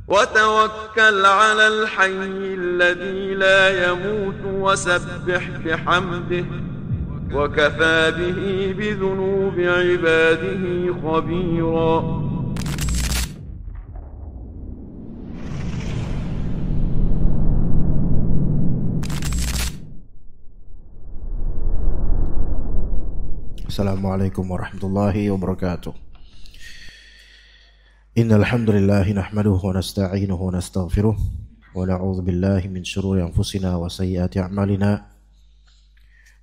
وتوكل على الحي الذي لا يموت وسبح بحمده وكفى به بذنوب عباده خبيرا. Assalamualaikum warahmatullahi wabarakatuh. Innal hamdalillah nahmaduhu wa nasta'inuhu wa nastaghfiruh wa na'udzu billahi min shururi anfusina wa sayyiati a'malina.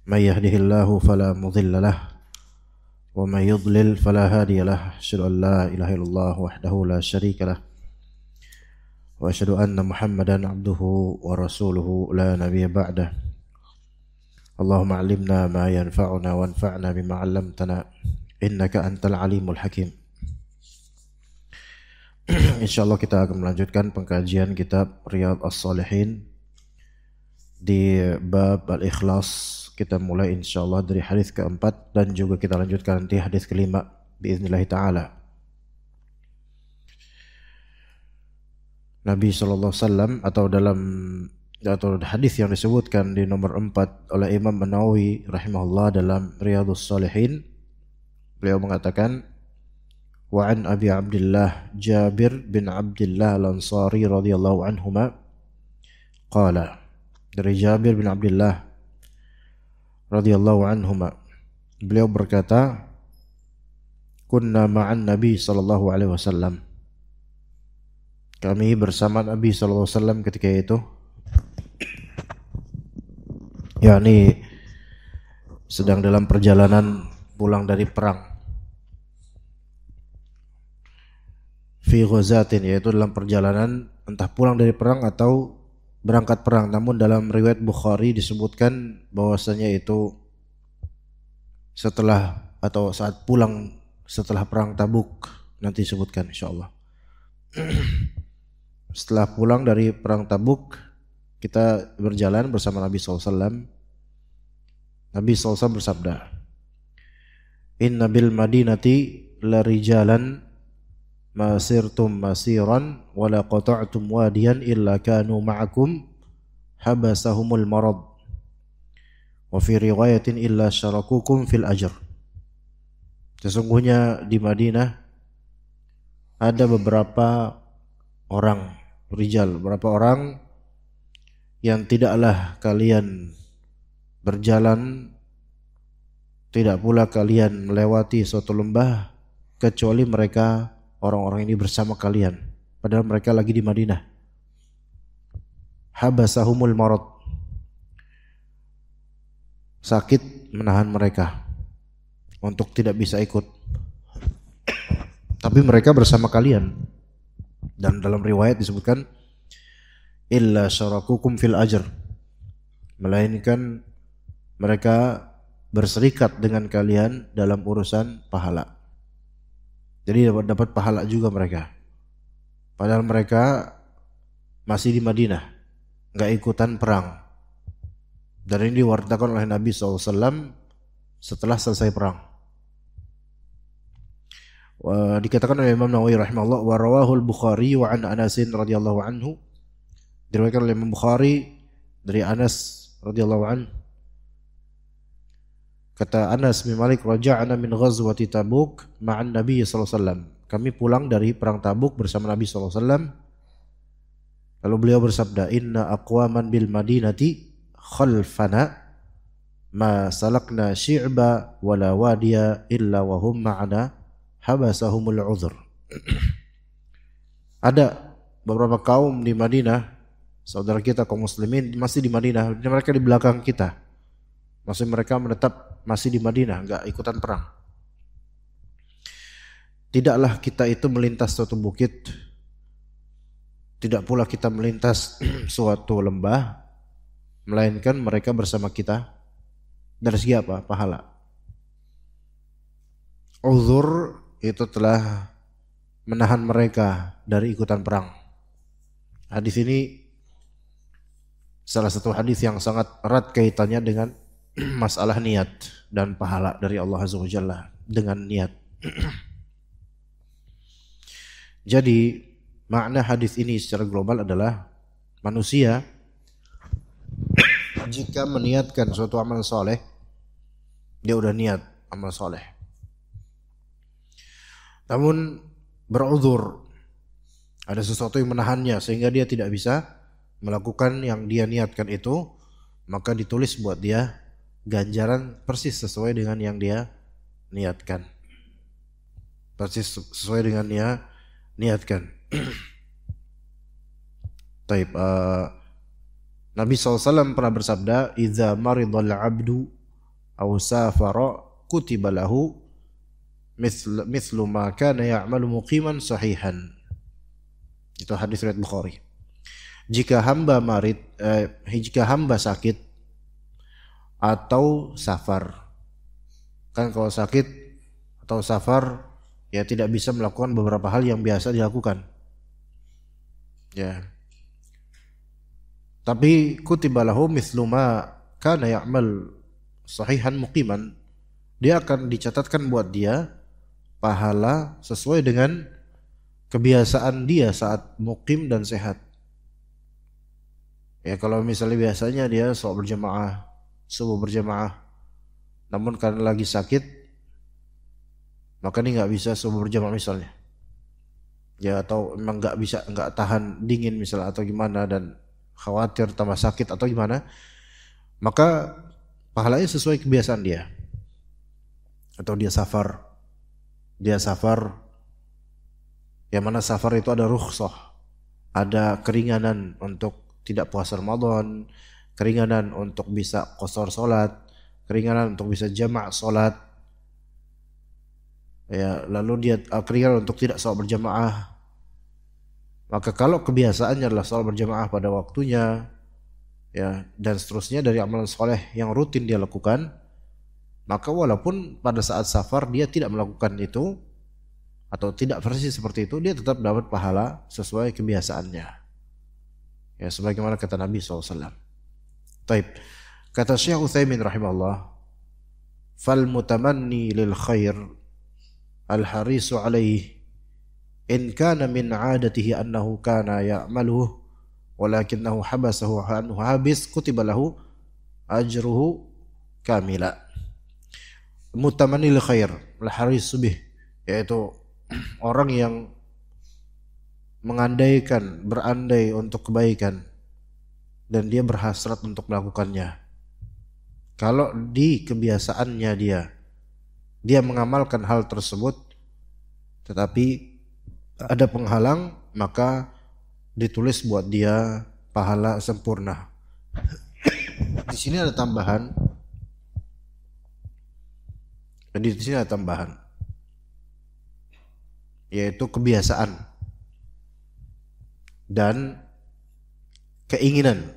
May yahdihillahu fala mudilla lahu wa may yudlil fala hadiya lahu. Asyhadu an la ilaha illallah wahdahu la syarika lahu wa asyhadu anna Muhammadan abduhu wa rasuluhu la nabiyya ba'dahu. Allahumma 'allimna ma yanfa'una wanfa'na bima 'allamtana innaka antal alimul hakim. Insyaallah kita akan melanjutkan pengkajian kitab Riyadhus Shalihin di bab al-ikhlas. Kita mulai insyaallah dari hadis keempat dan juga kita lanjutkan nanti hadis kelima biiznillah taala. Nabi sallallahu alaihi wasallam atau hadis yang disebutkan di nomor 4 oleh Imam An-Nawawi rahimahullah dalam Riyadhus Shalihin, beliau mengatakan wa an Abi Abdullah Jabir bin Abdullah Al-Ansari radhiyallahu anhuma qala, dari Jabir bin Abdullah radhiyallahu anhuma beliau berkata, kunna ma'an Nabi sallallahu alaihi wasallam, kami bersama Nabi sallallahu alaihi wasallam ketika itu, yakni sedang dalam perjalanan pulang dari perang, fi ghazatin, yaitu dalam perjalanan entah pulang dari perang atau berangkat perang. Namun dalam riwayat Bukhari disebutkan bahwasanya itu setelah atau saat pulang setelah perang Tabuk, nanti disebutkan insyaallah. Setelah pulang dari perang Tabuk, kita berjalan bersama Nabi SAW. Nabi SAW bersabda, inna bil madinati la rijalan masirtum masiran wa la qata'tum wadiyan illa kanu ma'akum habasahumul marad wa fi riwayatin illa syarakukum fil ajr. Sesungguhnya di Madinah ada beberapa orang, beberapa orang yang tidaklah kalian berjalan, tidak pula kalian melewati suatu lembah kecuali mereka orang-orang ini bersama kalian, padahal mereka lagi di Madinah. Habasahumul marad, sakit menahan mereka untuk tidak bisa ikut, tapi mereka bersama kalian. Dan dalam riwayat disebutkan illa syarakukum fil ajr, melainkan mereka berserikat dengan kalian dalam urusan pahala. Jadi dapat pahala juga mereka, padahal mereka masih di Madinah, nggak ikutan perang. Dan ini diwartakan oleh Nabi SAW setelah selesai perang. Dikatakan oleh Imam Nawawi rahimahullah, wa rawahul Bukhari wa an Anasin radhiyallahu anhu, diriwayatkan oleh Imam Bukhari dari Anas radhiyallahu anhu. Kata Anas bin Malik, raja'na min ghazwati Tabuk ma'an Nabi sallallahu alaihi wasallam. Kami pulang dari perang Tabuk bersama Nabi sallallahu alaihi wasallam. Lalu beliau bersabda, inna aqwaman bil madinati khalfana ma salakna syi'ba wala wadiya illa wa hum ma'ana habasahumul udhur. Ada beberapa kaum di Madinah, saudara kita kaum muslimin masih di Madinah, mereka di belakang kita. Maksudnya mereka menetap masih di Madinah, enggak ikutan perang. Tidaklah kita itu melintas suatu bukit, tidak pula kita melintas suatu lembah, melainkan mereka bersama kita. Dari segi apa? Pahala. Uzur itu telah menahan mereka dari ikutan perang. Hadis ini salah satu hadis yang sangat erat kaitannya dengan masalah niat dan pahala dari Allah Azza wa Jalla dengan niat. Jadi makna hadis ini secara global adalah manusia jika meniatkan suatu amal soleh, dia udah niat amal soleh, namun beruzur, ada sesuatu yang menahannya sehingga dia tidak bisa melakukan yang dia niatkan itu, maka ditulis buat dia ganjaran persis sesuai dengan yang dia niatkan, persis sesuai dengan dia niatkan. Taib, Nabi SAW pernah bersabda, "Idza maridal 'abdu aw safara kutiba lahu mithlu ma kana ya'malu muqiman sahihan." Itu hadis riwayat Bukhari. Jika hamba sakit atau safar, kan kalau sakit atau safar ya tidak bisa melakukan beberapa hal yang biasa dilakukan, ya. Tapi kutiba lahu mithlu ma kana ya'mal sahihan muqiman, dia akan dicatatkan buat dia pahala sesuai dengan kebiasaan dia saat mukim dan sehat. Ya, kalau misalnya biasanya dia sholat berjamaah, subuh berjamaah, namun karena lagi sakit maka dia nggak bisa subuh berjamaah misalnya, ya, atau memang nggak tahan dingin misalnya atau gimana dan khawatir tambah sakit atau gimana, maka pahalanya sesuai kebiasaan dia. Atau dia safar, yang mana safar itu ada rukhsah, ada keringanan untuk tidak puasa Ramadan, keringanan untuk bisa qasar salat, keringanan untuk bisa jamak salat, ya, lalu dia keringanan untuk tidak salat berjamaah. Maka kalau kebiasaannya adalah salat berjamaah pada waktunya, ya, dan seterusnya dari amalan soleh yang rutin dia lakukan, maka walaupun pada saat safar dia tidak melakukan itu atau tidak persis seperti itu, dia tetap dapat pahala sesuai kebiasaannya, ya, sebagaimana kata Nabi SAW. Taib, kata Syekh Utsaimin rahimahullah, fal mutamanni lil khair al harisu alaihi in kana min 'adatihi annahu kana ya'maluhu walakinahu habasahu anhu habis kutiba lahu ajruhu kamila. Mutamanil khair al-haris bih, yaitu orang yang mengandaikan, berandai untuk kebaikan dan dia berhasrat untuk melakukannya. Kalau di kebiasaannya dia mengamalkan hal tersebut tetapi ada penghalang, maka ditulis buat dia pahala sempurna. Di sini ada tambahan. Jadi di sini ada tambahan, yaitu kebiasaan dan keinginan,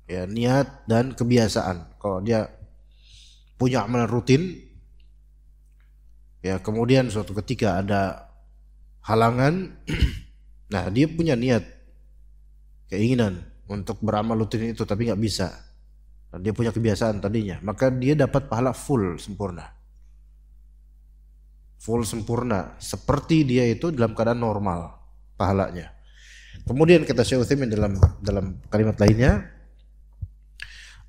ya, niat dan kebiasaan. Kalau dia punya amalan rutin, ya, kemudian suatu ketika ada halangan, nah dia punya niat, keinginan untuk beramal rutin itu tapi nggak bisa, dia punya kebiasaan tadinya, maka dia dapat pahala full sempurna seperti dia itu dalam keadaan normal pahalanya. Kemudian kata Syekh Utsaimin dalam kalimat lainnya,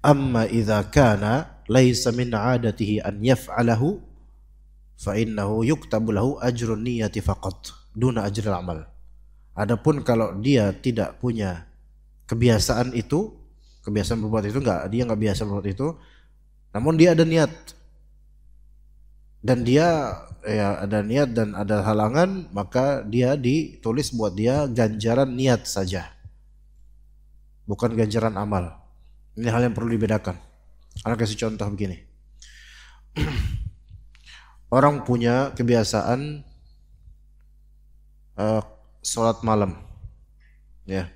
amma idza kana laisa min 'adatihi an yaf'alahu fa innahu yuktabu lahu ajrun niyyati faqat duna ajril amal. Adapun kalau dia tidak punya kebiasaan berbuat itu, dia nggak biasa berbuat itu, namun dia ada niat dan ada halangan, maka dia ditulis buat dia ganjaran niat saja, bukan ganjaran amal. Ini hal yang perlu dibedakan. Ana kasih contoh begini. Orang punya kebiasaan sholat malam, ya,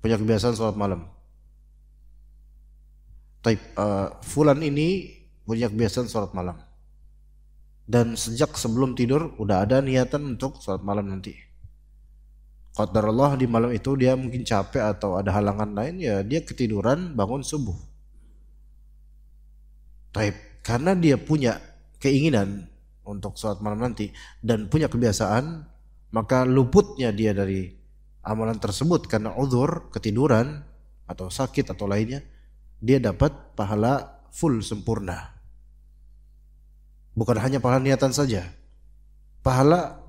punya kebiasaan sholat malam. Fulan ini punya kebiasaan sholat malam, dan sejak sebelum tidur udah ada niatan untuk sholat malam nanti. Qadarullah di malam itu dia mungkin capek atau ada halangan lain, ya dia ketiduran bangun subuh. Karena dia punya keinginan untuk sholat malam nanti dan punya kebiasaan, maka luputnya dia dari amalan tersebut karena uzur, ketiduran atau sakit atau lainnya, dia dapat pahala full sempurna. Bukan hanya pahala niatan saja, pahala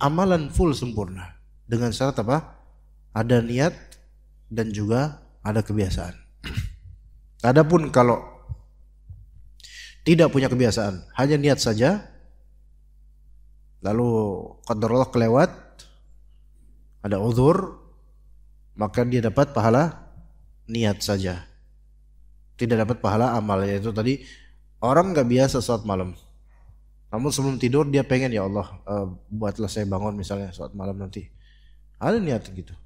amalan full sempurna. Dengan syarat apa? Ada niat dan juga ada kebiasaan. Adapun kalau tidak punya kebiasaan, hanya niat saja, lalu qadarullah kelewat, ada uzur, maka dia dapat pahala niat saja, tidak dapat pahala amal. Yaitu tadi orang nggak biasa sholat malam, namun sebelum tidur dia pengen, ya Allah buatlah saya bangun misalnya sholat malam nanti, ada niat gitu.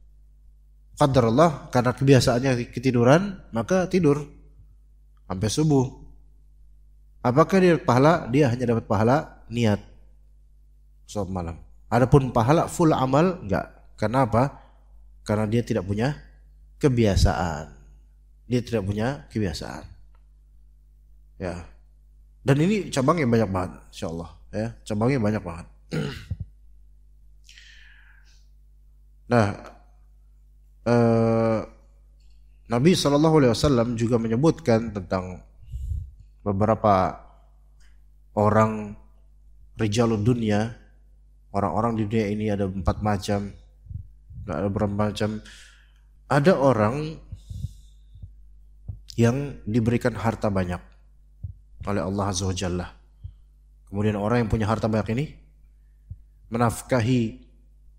Qadarullah karena kebiasaannya ketiduran, maka tidur sampai subuh. Apakah dia dapat pahala? Dia hanya dapat pahala niat sholat malam. Adapun pahala full amal enggak. Karena apa? Karena dia tidak punya kebiasaan. Dia tidak punya kebiasaan. Ya. Dan ini cabangnya banyak banget, insyaallah ya. Cabangnya banyak banget. Nah, Nabi SAW juga menyebutkan tentang beberapa orang rijalud dunia, orang-orang di dunia ini ada 4 macam, ada berapa macam. Ada orang yang diberikan harta banyak oleh Allah Azza wa Jalla. Kemudian orang yang punya harta banyak ini menafkahi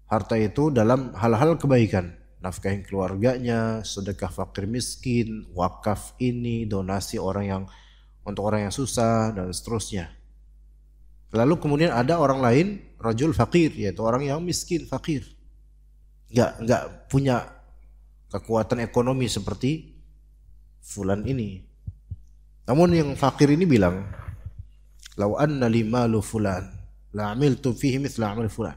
harta itu dalam hal-hal kebaikan, nafkahin keluarganya, sedekah fakir miskin, wakaf ini, donasi untuk orang yang susah dan seterusnya. Lalu kemudian ada orang lain, rajul fakir, yaitu orang yang miskin, fakir, nggak punya kekuatan ekonomi seperti fulan ini. Namun yang fakir ini bilang, lau anna li malu fulan la amiltu fihi mithla amal fulan.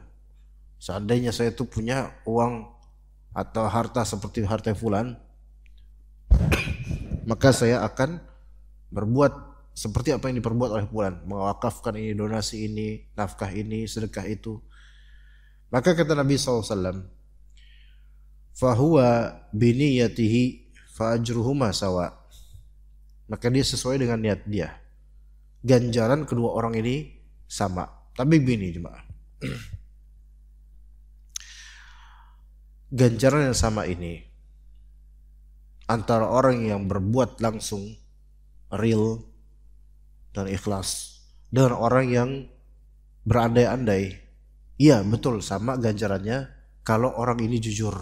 Seandainya saya itu punya uang atau harta seperti harta fulan, maka saya akan berbuat seperti apa yang diperbuat oleh fulan, mewakafkan ini, donasi ini, nafkah ini, sedekah itu. Maka kata Nabi SAW, fahuwa biniyatihi fa'ajruhuma sawa. Maka dia sesuai dengan niat dia, ganjaran kedua orang ini sama. Tapi begini jemaah, ganjaran yang sama ini antara orang yang berbuat langsung real dan ikhlas dengan orang yang berandai-andai. Iya betul, sama ganjarannya kalau orang ini jujur,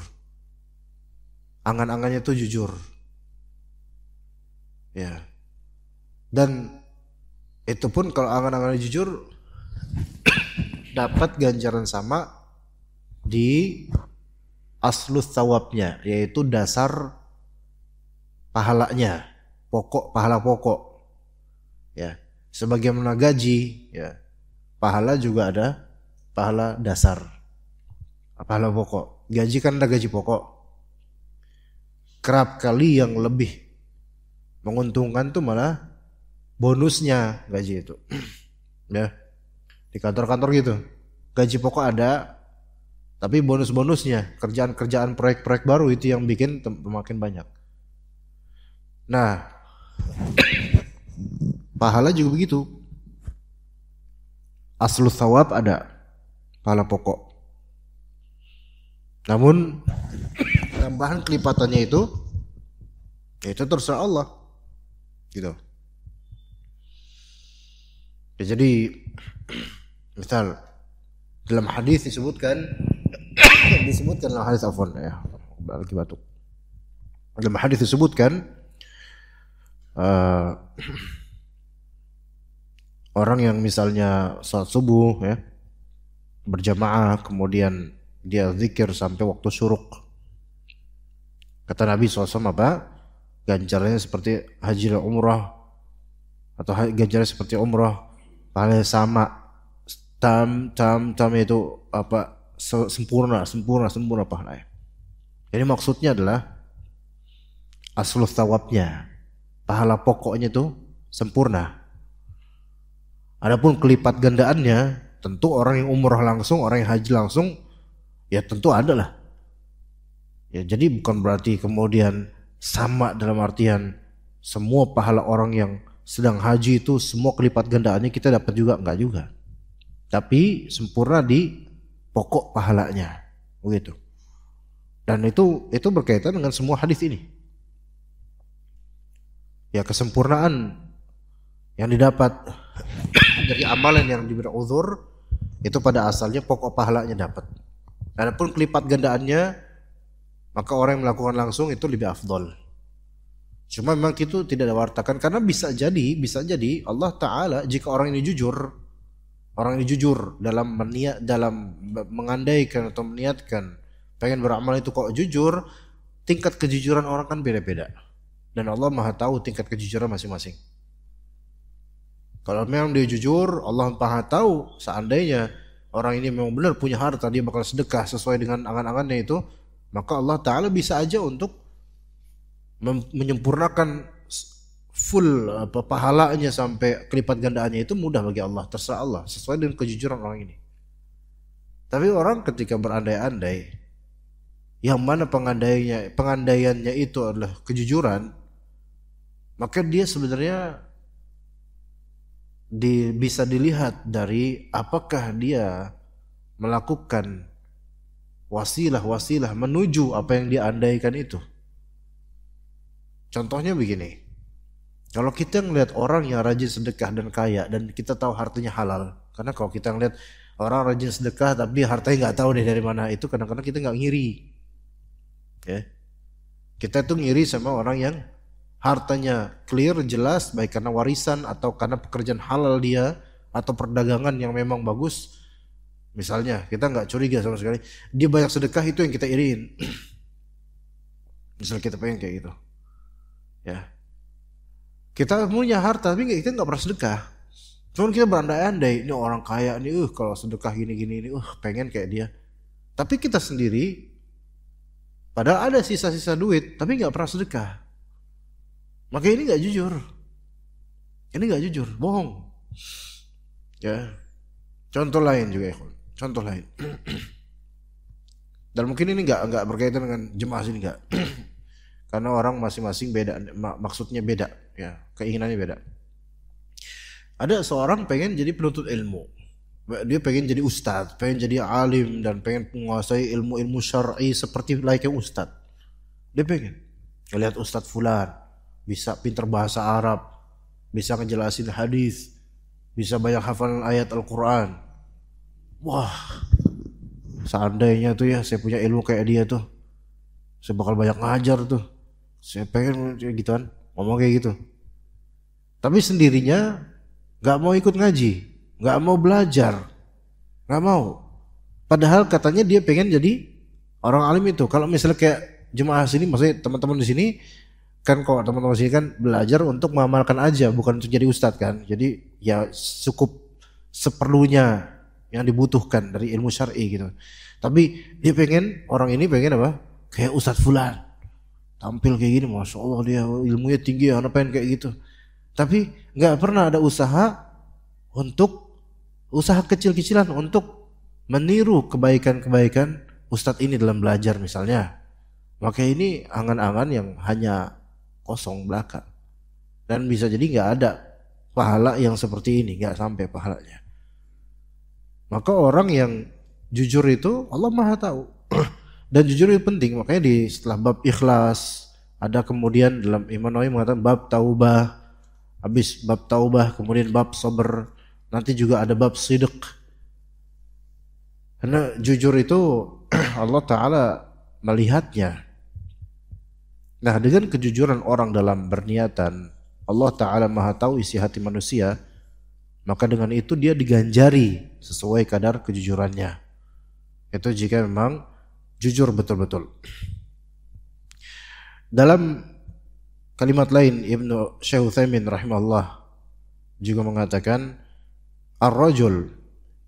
angan-angannya itu jujur ya. Dan itu pun kalau angan-angannya jujur dapat ganjaran sama di aslus thawabnya, yaitu dasar pahalanya, pahala pokok ya. Sebagaimana gaji ya, pahala juga ada pahala dasar, pahala pokok. Gaji kan ada gaji pokok. Kerap kali yang lebih menguntungkan tuh malah bonusnya gaji itu ya. Di kantor-kantor gitu, gaji pokok ada, tapi bonus-bonusnya, kerjaan-kerjaan proyek-proyek baru itu yang bikin makin banyak. Nah, pahala juga begitu. Aslus thawab ada, pahala pokok. Namun tambahan kelipatannya itu terserah Allah gitu. Ya, jadi misal dalam hadis disebutkan dalam hadis ya, lagi batuk. Dalam hadis disebutkan orang yang misalnya salat subuh ya berjamaah, kemudian dia zikir sampai waktu syuruk, kata Nabi SAW apa? Ganjarannya seperti haji dan umrah, atau ganjarannya seperti umrah, pahalanya sama, tam itu apa? Sempurna pahalanya. Jadi maksudnya adalah aslus thawabnya, pahala pokoknya itu sempurna. Adapun kelipat gandaannya, tentu orang yang umrah langsung, orang yang haji langsung, ya tentu ada lah. Ya, jadi bukan berarti kemudian sama dalam artian semua pahala orang yang sedang haji itu semua kelipat gandaannya kita dapat juga, enggak juga. Tapi sempurna di pokok pahalanya, begitu. Dan itu berkaitan dengan semua hadis ini. Ya, kesempurnaan yang didapat dari amalan yang diberi uzur itu pada asalnya pokok pahalanya dapat. Adapun kelipat gandaannya maka orang yang melakukan langsung itu lebih afdol. Cuma memang itu tidak diwartakan karena bisa jadi Allah Ta'ala jika orang ini jujur dalam mengandaikan atau meniatkan pengen beramal itu kok jujur, tingkat kejujuran orang kan beda-beda. Dan Allah Maha tahu tingkat kejujuran masing-masing. Kalau memang dia jujur, Allah Maha tahu seandainya orang ini memang benar punya harta, dia bakal sedekah sesuai dengan angan-angannya itu, maka Allah Ta'ala bisa aja untuk menyempurnakan full pahalanya sampai kelipat gandaannya itu mudah bagi Allah, terserah Allah sesuai dengan kejujuran orang ini. Tapi orang ketika berandai-andai yang mana pengandaiannya itu adalah kejujuran, maka dia sebenarnya bisa dilihat dari apakah dia melakukan wasilah menuju apa yang dia andaikan itu. Contohnya begini, kalau kita ngelihat orang yang rajin sedekah dan kaya dan kita tahu hartanya halal, karena kalau kita ngelihat orang rajin sedekah tapi hartanya nggak tahu deh dari mana, itu kadang-kadang kita nggak ngiri, ya. Kita tuh ngiri sama orang yang hartanya clear, jelas, baik karena warisan atau karena pekerjaan halal dia atau perdagangan yang memang bagus. Misalnya kita nggak curiga sama sekali, dia banyak sedekah, itu yang kita iriin. Misal kita pengen kayak gitu. Ya, kita punya harta tapi kita nggak pernah sedekah. Cuman kita berandai-andai, ini orang kaya nih, kalau sedekah gini-gini ini, pengen kayak dia. Tapi kita sendiri, padahal ada sisa-sisa duit, tapi nggak pernah sedekah. Maka ini nggak jujur, bohong. Ya, contoh lain juga, contoh lain. Dan mungkin ini nggak berkaitan dengan jemaah sini, nggak. Karena orang masing-masing beda, maksudnya beda, ya, keinginannya beda. Ada seorang pengen jadi penuntut ilmu, dia pengen jadi ustadz, pengen jadi alim dan pengen menguasai ilmu-ilmu syar'i seperti layaknya ustadz. Dia pengen ngelihat ustadz fulan bisa pinter bahasa Arab, bisa ngejelasin hadis, bisa banyak hafalan ayat Al-Quran. Wah, seandainya tuh ya saya punya ilmu kayak dia tuh, saya bakal banyak ngajar tuh. Saya pengen gituan, ngomong kayak gitu. Tapi sendirinya gak mau ikut ngaji, gak mau belajar, gak mau. Padahal katanya dia pengen jadi orang alim itu. Kalau misalnya kayak jemaah sini, maksudnya teman-teman di sini kan, kalau teman-teman sini kan belajar untuk mengamalkan aja, bukan untuk jadi ustadz kan. Jadi ya cukup seperlunya yang dibutuhkan dari ilmu syar'i gitu. Tapi dia pengen, orang ini pengen apa? Kayak ustadz fulan, tampil kayak gini, masya Allah dia ilmunya tinggi, anak pengen kayak gitu. Tapi nggak pernah ada usaha kecil-kecilan untuk meniru kebaikan-kebaikan ustadz ini dalam belajar misalnya. Maka ini angan-angan yang hanya kosong belaka, dan bisa jadi nggak ada pahala yang seperti ini, nggak sampai pahalanya. Maka orang yang jujur itu Allah Maha tahu. Dan jujur itu penting, makanya setelah bab ikhlas ada kemudian dalam Imam Nawawi mengatakan bab taubah, habis bab taubah kemudian bab sabar, nanti juga ada bab sidq. Karena jujur itu Allah Ta'ala melihatnya. Nah, dengan kejujuran orang dalam berniatan, Allah Ta'ala Maha tahu isi hati manusia, maka dengan itu dia diganjari sesuai kadar kejujurannya. Itu jika memang jujur betul-betul. Dalam kalimat lain Ibnu Syekh Utsaimin rahimahullah juga mengatakan, ar-rajul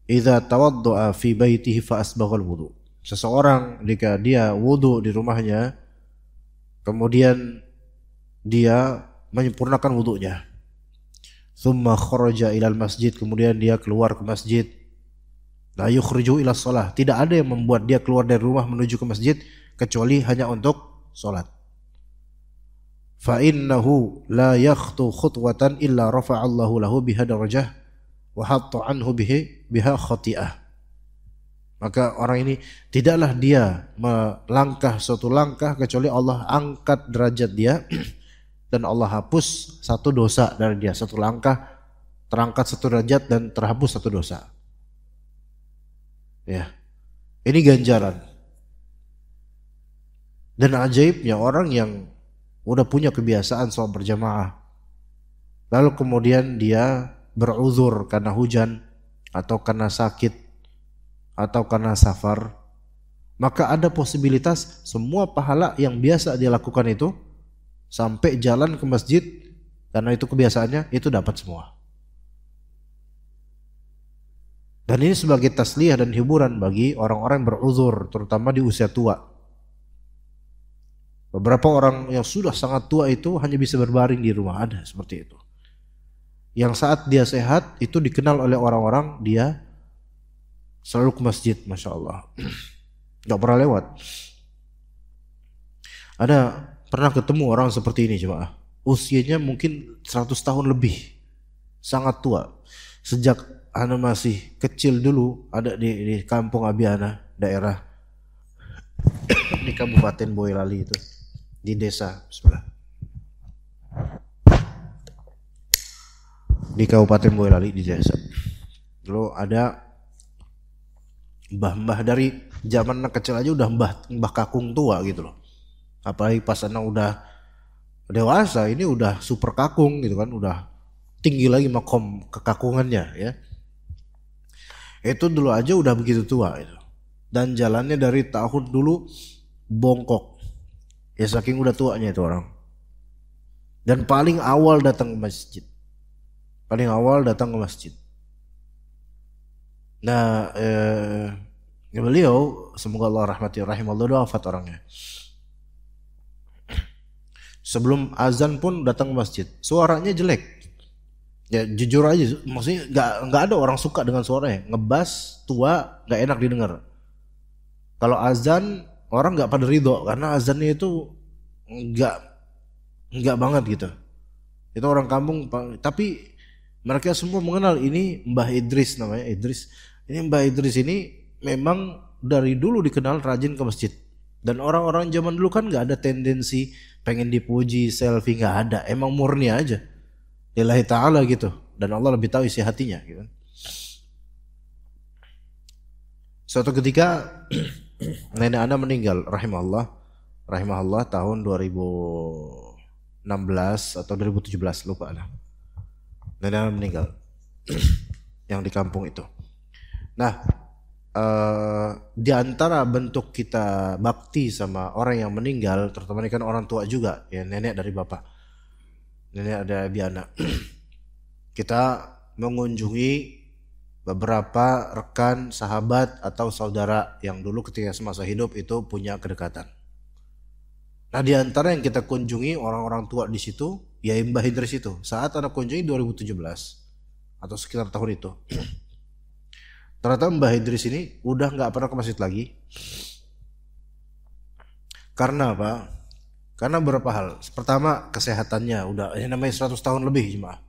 idza tawaddaa fi baitihi fa asbaghal wudu. Seseorang jika dia wudu di rumahnya, kemudian dia menyempurnakan wudunya, thumma kharaja ilal masjid, kemudian dia keluar ke masjid, la yukhriju ila shalah, tidak ada yang membuat dia keluar dari rumah menuju ke masjid kecuali hanya untuk sholat. Fa innahu la yakhtu khutwatan illa rafa'allahu lahu biha darajah wa hatta anhu biha khati'ah. Maka orang ini tidaklah dia melangkah suatu langkah kecuali Allah angkat derajat dia dan Allah hapus satu dosa dari dia. Satu langkah terangkat satu derajat dan terhapus satu dosa. Ya. Ini ganjaran. Dan ajaibnya orang yang udah punya kebiasaan sholat berjamaah, lalu kemudian dia beruzur karena hujan atau karena sakit atau karena safar, maka ada posibilitas semua pahala yang biasa dia lakukan itu sampai jalan ke masjid karena itu kebiasaannya itu dapat semua. Dan ini sebagai tasliyah dan hiburan bagi orang-orang yang beruzur, terutama di usia tua. Beberapa orang yang sudah sangat tua itu hanya bisa berbaring di rumah, ada seperti itu. Yang saat dia sehat itu dikenal oleh orang-orang dia selalu ke masjid, Masya Allah. Gak pernah lewat. Ada pernah ketemu orang seperti ini jemaah. Usianya mungkin 100 tahun lebih, sangat tua. Sejak ana masih kecil dulu ada di kampung Abiana, daerah di Kabupaten Boyolali itu, di desa sebelah. Di Kabupaten Boyolali di desa. Dulu ada mbah-mbah dari zaman anak kecil aja udah mbah kakung tua gitu loh. Apalagi pas anak udah dewasa ini udah super kakung gitu kan, udah tinggi lagi makom kekakungannya ya. Itu dulu aja udah begitu tua itu. Dan jalannya dari tahun dulu bongkok. Ya saking udah tuanya itu orang. Dan paling awal datang ke masjid. Nah, beliau semoga Allah rahmati rahimahullah udah wafat orangnya. Sebelum azan pun datang ke masjid. Suaranya jelek. Ya jujur aja, maksudnya nggak ada orang suka dengan suaranya, ngebas tua nggak enak didengar. Kalau azan orang nggak pada ridho karena azannya itu nggak banget gitu. Itu orang kampung, tapi mereka semua mengenal ini Mbah Idris namanya Idris. Ini Mbah Idris ini memang dari dulu dikenal rajin ke masjid. Dan orang-orang zaman dulu kan nggak ada tendensi pengen dipuji, selfie, nggak ada. Emang murni aja. Lillahi ta'ala gitu. Dan Allah lebih tahu isi hatinya gitu. Suatu ketika nenek ana meninggal rahimahullah tahun 2016 atau 2017 lupa ana. Nenek ana meninggal yang di kampung itu. Nah, di antara bentuk kita bakti sama orang yang meninggal, terutama ini kan orang tua juga, ya nenek dari bapak, nenek ada Biana. Kita mengunjungi beberapa rekan, sahabat atau saudara yang dulu ketika semasa hidup itu punya kedekatan. Nah, di antara yang kita kunjungi orang-orang tua di situ, ya Mbah Idris itu. Saat anak kunjungi 2017 atau sekitar tahun itu. Ternyata Mbah Idris ini udah nggak pernah ke masjid lagi. Karena apa? Karena beberapa hal. Pertama, kesehatannya udah, ini namanya 100 tahun lebih jemaah.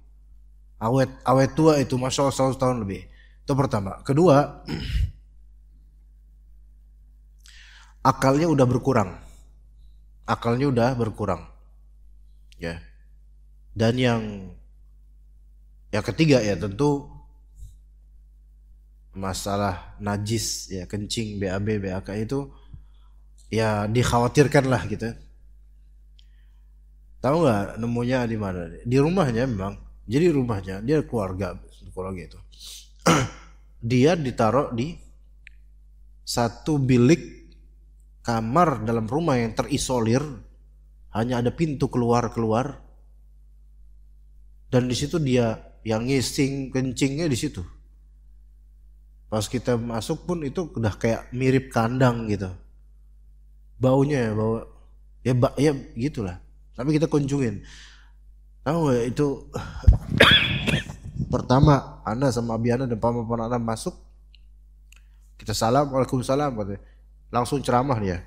Awet tua itu, Masya Allah 100 tahun lebih. Itu pertama. Kedua, akalnya udah berkurang. Ya. Dan yang ketiga ya tentu masalah najis ya, kencing, BAB, BAK itu ya dikhawatirkan lah gitu. Tahu nggak nemunya di mana? Di rumahnya memang. Jadi rumahnya dia keluarga itu. Dia ditaruh di satu bilik kamar dalam rumah yang terisolir, hanya ada pintu keluar. Dan di situ dia yang ngising kencingnya di situ. Pas kita masuk pun itu udah kayak mirip kandang gitu. Baunya ya gitulah. Tapi kita kunjungin. Tahu gak itu pertama Ana sama Abiana dan paman Ana masuk, kita salam, waalaikumsalam katanya. Langsung ceramah dia.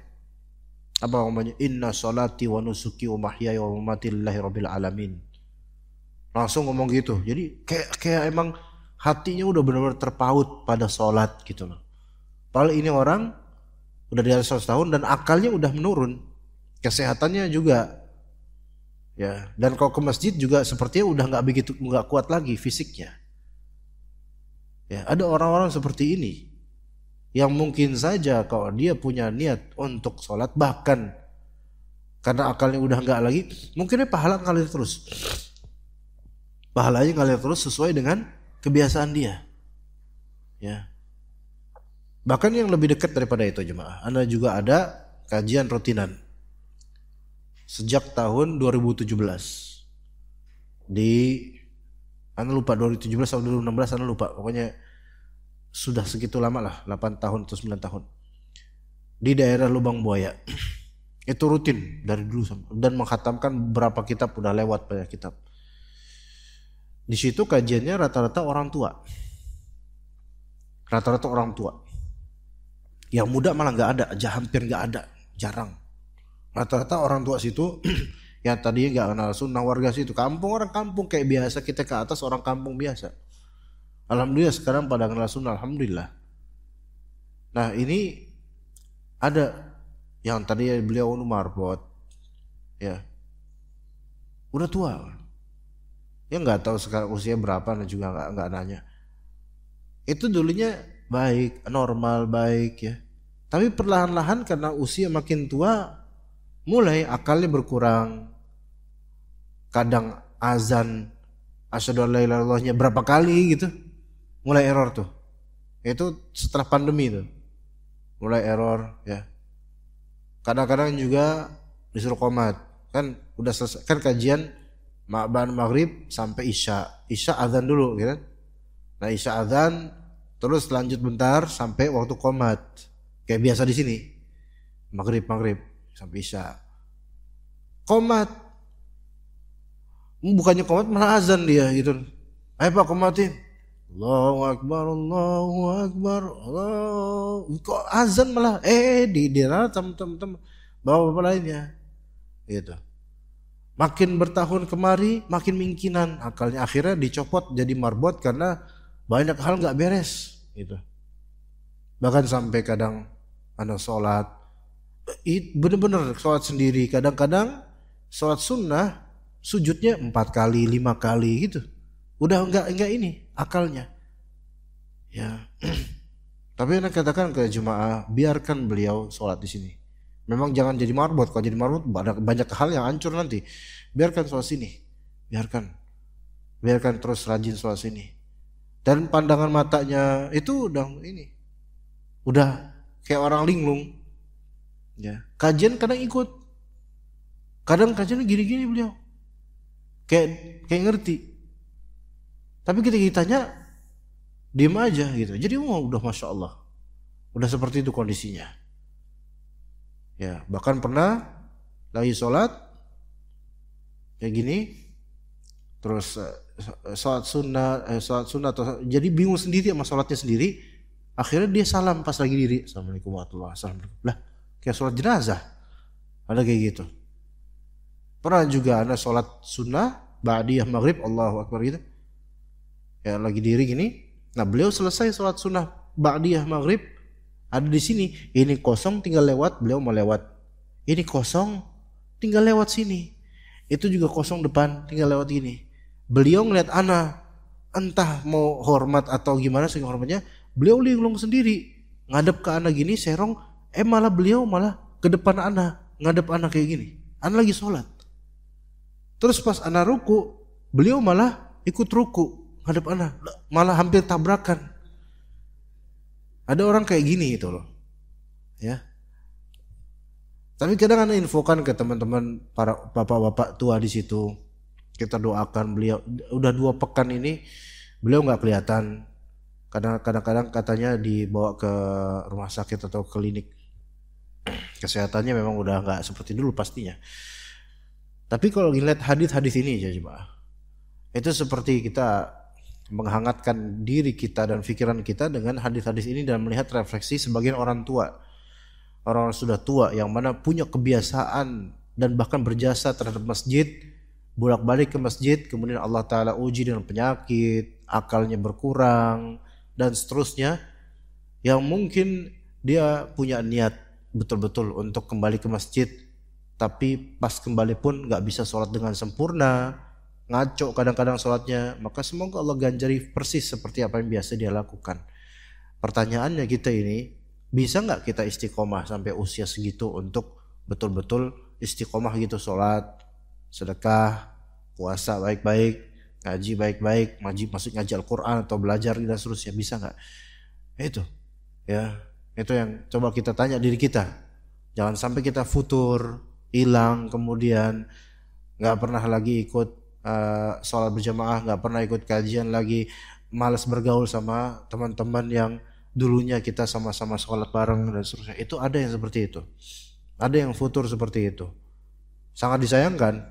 Apa namanya? Inna sholati wa nusuki wa mahyaya wa mamati lillahi rabbil alamin. Langsung ngomong gitu. Jadi kayak emang hatinya udah benar-benar terpaut pada sholat gitu loh. Padahal ini orang udah di atas 100 tahun dan akalnya udah menurun. Kesehatannya juga. Ya, dan kalau ke masjid juga sepertinya udah nggak kuat lagi fisiknya. Ya, ada orang-orang seperti ini yang mungkin saja kalau dia punya niat untuk sholat, bahkan karena akalnya udah nggak lagi, mungkinnya pahala ngalir terus. Pahalanya ngalir terus sesuai dengan kebiasaan dia. Ya. Bahkan yang lebih dekat daripada itu jemaah, Anda juga ada kajian rutinan sejak tahun 2017 di Anda lupa 2017 atau 2016, Anda lupa, pokoknya sudah segitu lama lah, 8 tahun atau 9 tahun di daerah Lubang Buaya. Itu rutin dari dulu dan menghatamkan berapa kitab, udah lewat banyak kitab. Di situ kajiannya rata-rata orang tua. Rata-rata orang tua. Yang muda malah nggak ada, hampir nggak ada, jarang. Rata-rata orang tua situ yang tadinya nggak kenal sunnah, warga situ, orang kampung kayak biasa, kita ke atas orang kampung biasa. Alhamdulillah sekarang pada kenal sunnah, alhamdulillah. Nah ini ada yang tadinya beliau marbot, ya udah tua. Ya nggak tahu sekarang usia berapa, dan juga nggak nanya. Itu dulunya baik, normal, baik ya. Tapi perlahan-lahan karena usia makin tua, mulai akalnya berkurang. Kadang azan asyhadu an la ilaha illallahnya berapa kali gitu, mulai error tuh. Itu setelah pandemi tuh, mulai error ya. Kadang-kadang juga disuruh qomat, kan udah selesai kan kajian maghrib sampai isya azan dulu gitu. Nah isya azan terus lanjut bentar sampai waktu qomat kayak biasa di sini, maghrib sampai isya qomat, bukannya qomat malah azan dia gitu. Ayo Pak qomatin, Allahu Akbar Allah, kok azan malah di teman-teman bapak-bapak lainnya gitu. Makin bertahun kemari makin mingkinan akalnya, akhirnya dicopot jadi marbot karena banyak hal nggak beres gitu. Bahkan sampai kadang anak sholat bener-bener sholat sendiri, kadang-kadang sholat sunnah sujudnya 4 kali 5 kali gitu, udah enggak ini akalnya ya. Tapi anak katakan ke jemaah, biarkan beliau sholat di sini. Memang jangan jadi marbot, kalau jadi marbot banyak hal yang hancur nanti. Biarkan sholat sini, biarkan terus rajin sholat sini. Dan pandangan matanya itu udah kayak orang linglung ya. Kajian kadang ikut, kadang kajian gini-gini beliau kayak ngerti, tapi kita tanya diem aja gitu. Jadi udah masya Allah, udah seperti itu kondisinya ya. Bahkan pernah lagi sholat kayak gini, terus sholat sunnah atau jadi bingung sendiri sama sholatnya sendiri. Akhirnya dia salam pas lagi diri, assalamualaikum warahmatullahi wabarakatuh. Lah kayak sholat jenazah, ada kayak gitu. Pernah juga ada sholat sunnah ba'diyah maghrib Allahu Akbar gitu ya, lagi diri gini. Nah beliau selesai sholat sunnah ba'diyah maghrib, ada di sini, ini kosong tinggal lewat, beliau mau lewat. Ini kosong tinggal lewat sini, itu juga kosong depan tinggal lewat gini. Beliau ngeliat ana, entah mau hormat atau gimana saking hormatnya, beliau linglung sendiri ngadep ke ana gini serong, malah beliau malah ke depan ana, ngadep ana kayak gini. Ana lagi sholat, terus pas ana ruku, beliau malah ikut ruku ngadep ana, malah hampir tabrakan. Ada orang kayak gini itu loh ya. Tapi kadang ana infokan ke teman-teman para bapak-bapak tua di situ, kita doakan beliau. Udah 2 pekan ini beliau nggak kelihatan. Kadang-kadang katanya dibawa ke rumah sakit atau klinik. Kesehatannya memang udah nggak seperti dulu pastinya. Tapi kalau dilihat hadis-hadis ini ya jemaah, itu seperti kita menghangatkan diri kita dan pikiran kita dengan hadis-hadis ini dan melihat refleksi sebagian orang tua. orang-orang sudah tua yang mana punya kebiasaan dan bahkan berjasa terhadap masjid, bolak-balik ke masjid, kemudian Allah Ta'ala uji dengan penyakit, akalnya berkurang, dan seterusnya, yang mungkin dia punya niat betul-betul untuk kembali ke masjid, tapi pas kembali pun gak bisa sholat dengan sempurna, ngaco kadang-kadang sholatnya, maka semoga Allah ganjari persis seperti apa yang biasa dia lakukan. Pertanyaannya kita ini, bisa gak kita istiqomah sampai usia segitu untuk betul-betul istiqomah gitu, sholat, sedekah, puasa baik-baik, ngaji baik-baik, masuk ngaji Al-Quran atau belajar dan seterusnya, bisa nggak? Itu, ya, itu yang coba kita tanya diri kita. Jangan sampai kita futur, hilang, kemudian nggak pernah lagi ikut sholat berjamaah, nggak pernah ikut kajian lagi, malas bergaul sama teman-teman yang dulunya kita sama-sama sholat bareng dan seterusnya. Itu ada yang seperti itu, ada yang futur seperti itu. Sangat disayangkan.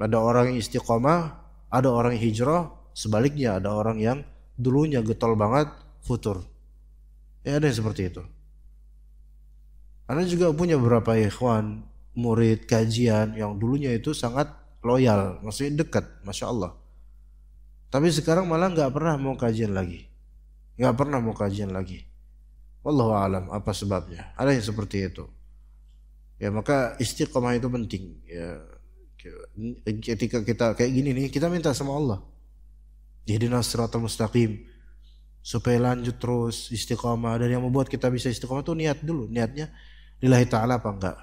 Ada orang yang istiqomah, ada orang yang hijrah, sebaliknya ada orang yang dulunya getol banget, futur. Ya ada yang seperti itu. Anda juga punya beberapa ikhwan, murid kajian yang dulunya itu sangat loyal, maksudnya dekat, Masya Allah. Tapi sekarang malah gak pernah mau kajian lagi. Gak pernah mau kajian lagi. Wallahu a'lam apa sebabnya. Ada yang seperti itu. Ya maka istiqomah itu penting. Ya, ketika kita kayak gini nih, kita minta sama Allah, ihdinas siratal mustaqim, supaya lanjut terus istiqomah. Dan yang membuat kita bisa istiqomah itu niat dulu, niatnya lillahi ta'ala apa enggak.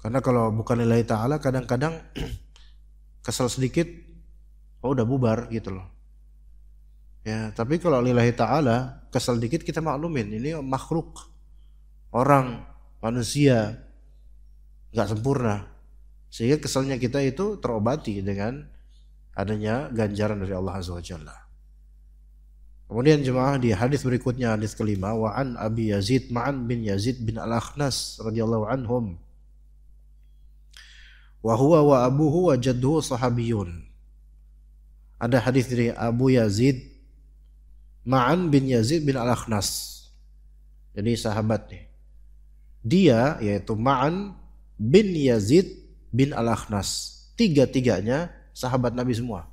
Karena kalau bukan lillahi ta'ala, kadang-kadang kesel sedikit, oh udah bubar gitu loh. Ya, tapi kalau lillahi ta'ala, kesel dikit kita maklumin, ini makhluk, orang, manusia, gak sempurna. Sehingga keselnya kita itu terobati dengan adanya ganjaran dari Allah Azza wa Jalla. Kemudian jemaah di hadis berikutnya, hadis kelima, wa an Abi Yazid Ma'an bin Yazid bin Al-Akhnas radhiyallahu anhum. Wa huwa wa abuhu wa jadduhu sahabiyun. Ada hadis dari Abu Yazid Ma'an bin Yazid bin Al-Akhnas. Jadi sahabat nih. Dia yaitu Ma'an bin Yazid bin Al-Akhnas. Tiga-tiganya sahabat Nabi semua.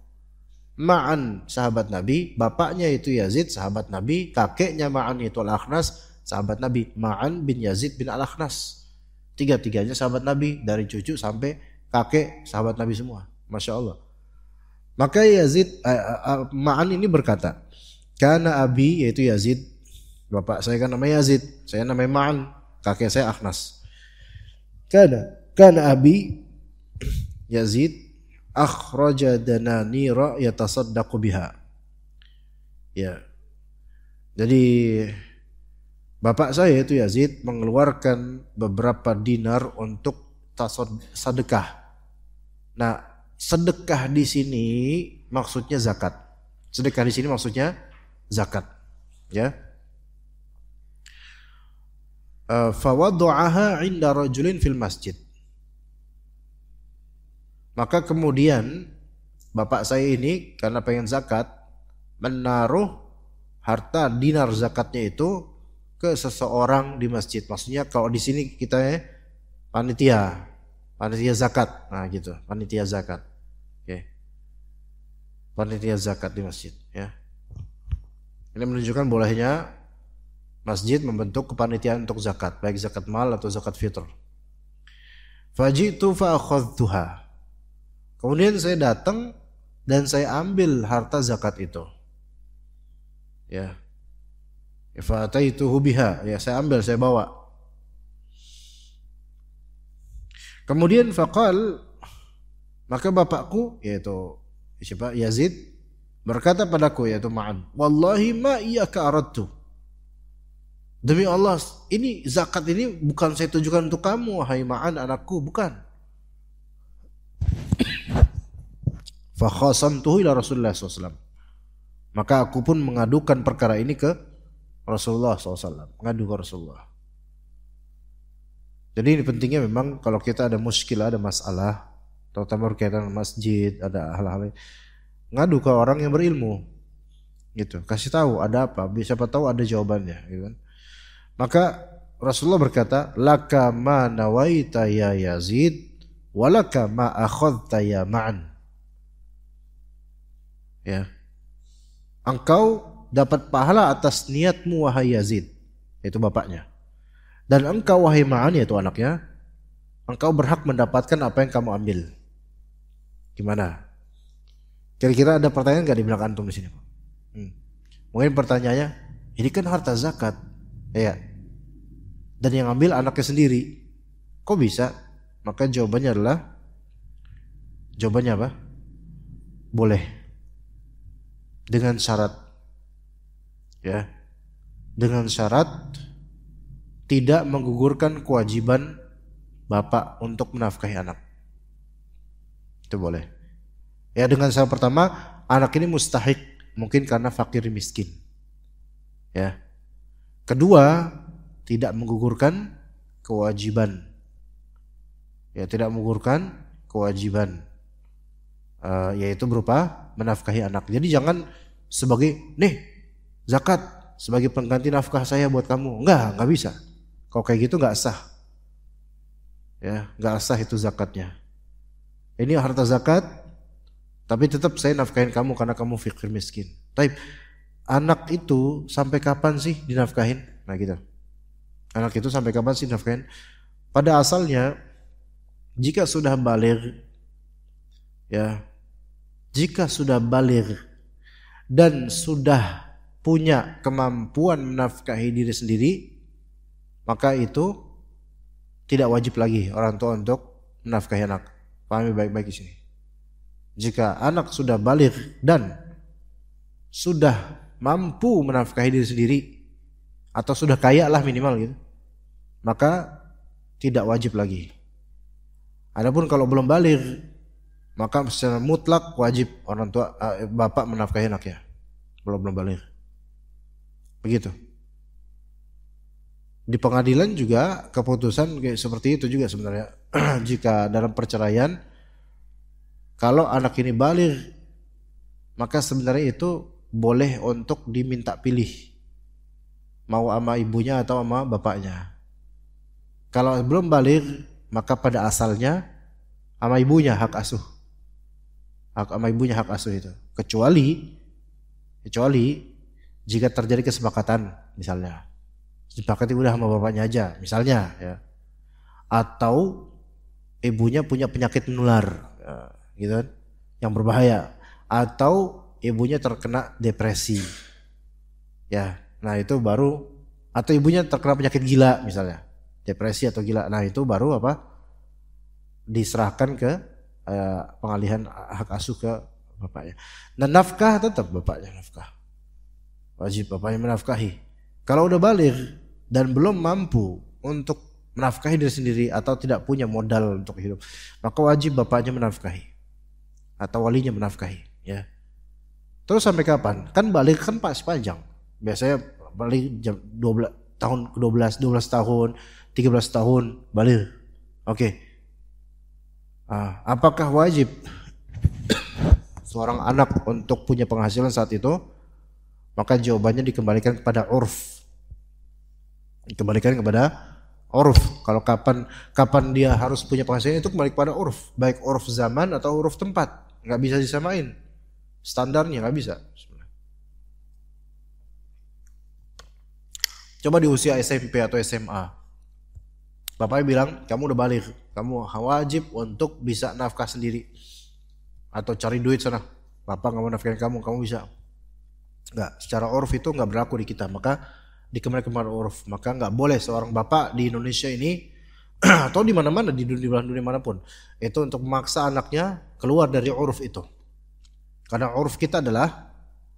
Ma'an sahabat Nabi, bapaknya itu Yazid sahabat Nabi, kakeknya Ma'an itu Al-Akhnas sahabat Nabi. Ma'an bin Yazid bin Al-Akhnas. Tiga-tiganya sahabat Nabi, dari cucu sampai kakek sahabat Nabi semua. Masya Allah. Maka Ma'an ini berkata, Kana abi, yaitu Yazid, bapak saya kan namanya Yazid, saya namanya Ma'an, kakek saya Akhnas. Kana abi Yazid akhraja dananira yatasaddaqu biha. Ya. Jadi bapak saya itu Yazid mengeluarkan beberapa dinar untuk sedekah. Nah, sedekah di sini maksudnya zakat. Sedekah di sini maksudnya zakat, ya. Fawaddu'aha 'inda rajulin fil masjid. Maka kemudian bapak saya ini karena pengen zakat menaruh harta dinar zakatnya itu ke seseorang di masjid. Maksudnya kalau di sini kita panitia zakat. Nah gitu, panitia zakat. Oke. Panitia zakat di masjid, ya. Ini menunjukkan bolehnya masjid membentuk kepanitiaan untuk zakat, baik zakat mal atau zakat fitr. Fajitu fa akhadtuha. Kemudian saya datang dan saya ambil harta zakat itu. Ya. Fa ataituhu biha, ya saya ambil, saya bawa. Kemudian faqal, maka bapakku yaitu siapa? Yazid berkata padaku yaitu Ma'an, wallahi ma iyyaka aradtu. Demi Allah, ini zakat ini bukan saya tujukan untuk kamu, wahai Ma'an anakku, bukan. Fa khasamtuhu ila Rasulullah SAW. Maka aku pun mengadukan perkara ini ke Rasulullah SAW, mengadu ke Rasulullah. Jadi ini pentingnya memang kalau kita ada muskilah, ada masalah, terutama berkaitan masjid, ada hal-hal, ngadu ke orang yang berilmu, gitu. Kasih tahu ada apa, siapa tahu ada jawabannya, gitu kan. Maka Rasulullah berkata, laka ma nawaita ya Yazid, walaka ma akhadta ya Ma'an. Ya. Engkau dapat pahala atas niatmu wahai Yazid, yaitu bapaknya. Dan engkau wahai Ma'an, yaitu anaknya, engkau berhak mendapatkan apa yang kamu ambil. Gimana? Kira-kira ada pertanyaan nggak di belakang antum di sini? Mungkin pertanyaannya, ini kan harta zakat, ya. Dan yang ambil anaknya sendiri, kok bisa? Maka jawabannya apa? Boleh, dengan syarat, ya, dengan syarat tidak menggugurkan kewajiban bapak untuk menafkahi anak. Itu boleh. Ya, dengan syarat pertama, anak ini mustahik, mungkin karena fakir miskin. Ya. Kedua, tidak menggugurkan kewajiban. Ya, tidak menggugurkan kewajiban. Yaitu berupa menafkahi anak. Jadi jangan sebagai zakat sebagai pengganti nafkah saya buat kamu. Enggak bisa. Kalau kayak gitu enggak sah. Ya, enggak sah itu zakatnya. Ini harta zakat, tapi tetap saya nafkahin kamu karena kamu fakir miskin. Tapi anak itu sampai kapan sih dinafkahin? Nah gitu. Anak itu sampai kapan sih dinafkahin? Pada asalnya, jika sudah baligh, ya, jika sudah baligh dan sudah punya kemampuan menafkahi diri sendiri, maka itu tidak wajib lagi orang tua untuk menafkahi anak. Pahami baik-baik di sini. Jika anak sudah baligh dan sudah mampu menafkahi diri sendiri atau sudah kaya lah minimal gitu, maka tidak wajib lagi. Adapun kalau belum baligh, maka secara mutlak wajib orang tua bapak menafkahi anaknya. Belum baligh. Begitu. Di pengadilan juga keputusan kayak seperti itu juga sebenarnya. Jika dalam perceraian, kalau anak ini baligh, maka sebenarnya itu boleh untuk diminta pilih, mau sama ibunya atau sama bapaknya. Kalau belum baligh, maka pada asalnya sama ibunya hak asuh. Sama ibunya hak asuh itu. Kecuali jika terjadi kesepakatan, misalnya sepakati udah sama bapaknya aja, misalnya, ya. Atau ibunya punya penyakit menular, ya, gitu kan, yang berbahaya, atau ibunya terkena depresi, ya. Nah itu baru, atau ibunya terkena penyakit gila misalnya, depresi atau gila. Nah itu baru diserahkan ke pengalihan hak asuh ke bapaknya. Nah nafkah tetap bapaknya nafkah. Wajib bapaknya menafkahi. Kalau udah baligh dan belum mampu untuk menafkahi diri sendiri atau tidak punya modal untuk hidup, maka wajib bapaknya menafkahi atau walinya menafkahi, ya. Terus sampai kapan? Kan baligh kan pas panjang. Biasanya baligh 12 tahun, 12 tahun, 13 tahun baligh. Oke. Apakah wajib seorang anak untuk punya penghasilan saat itu? Maka jawabannya dikembalikan kepada urf. Dikembalikan kepada urf. Kalau kapan dia harus punya penghasilan, itu kembali kepada urf, baik urf zaman atau urf tempat. Nggak bisa disamain. Standarnya nggak bisa. Coba di usia SMP atau SMA, bapaknya bilang kamu udah baligh, kamu wajib untuk bisa nafkah sendiri atau cari duit sana. Bapak nggak mau nafkahin kamu bisa. Nggak, secara urf itu nggak berlaku di kita, maka dikembalikan kepada urf. Maka nggak boleh seorang bapak di Indonesia ini atau di mana-mana di dunia manapun itu untuk memaksa anaknya keluar dari urf itu. Karena urf kita adalah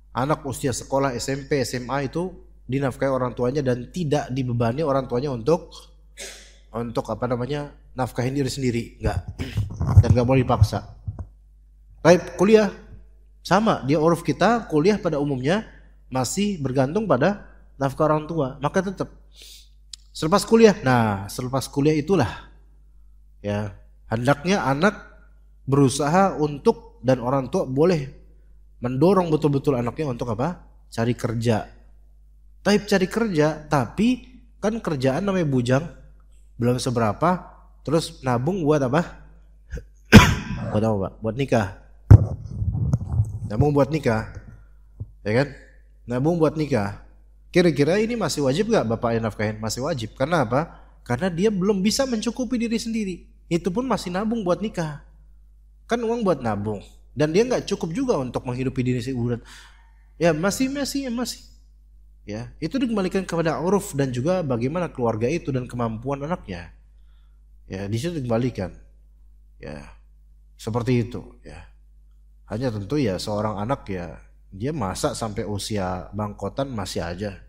anak usia sekolah SMP, SMA itu dinafkahi orang tuanya dan tidak dibebani orang tuanya untuk nafkahin diri sendiri, enggak. Dan enggak boleh dipaksa. Baik, kuliah sama, dia uruf kita kuliah pada umumnya masih bergantung pada nafkah orang tua, maka tetap selepas kuliah itulah, ya, hendaknya anak berusaha untuk, dan orang tua boleh mendorong betul-betul anaknya untuk apa? Cari kerja. Tapi Kan kerjaan namanya bujang, belum seberapa, terus nabung buat apa? Buat apa, Pak? Buat nikah. Nabung buat nikah, ya kan? Nabung buat nikah. Kira-kira ini masih wajib gak bapak yang nafkahin? Masih wajib. Karena apa? Karena dia belum bisa mencukupi diri sendiri. Itu pun masih nabung buat nikah. Kan uang buat nabung. Dan dia gak cukup juga untuk menghidupi diri sendiri. Ya masih. Ya, itu dikembalikan kepada uruf dan juga bagaimana keluarga itu dan kemampuan anaknya. Ya, di situ dikembalikan. Ya, seperti itu. Ya, hanya tentu ya seorang anak ya dia masa sampai usia bangkotan masih aja.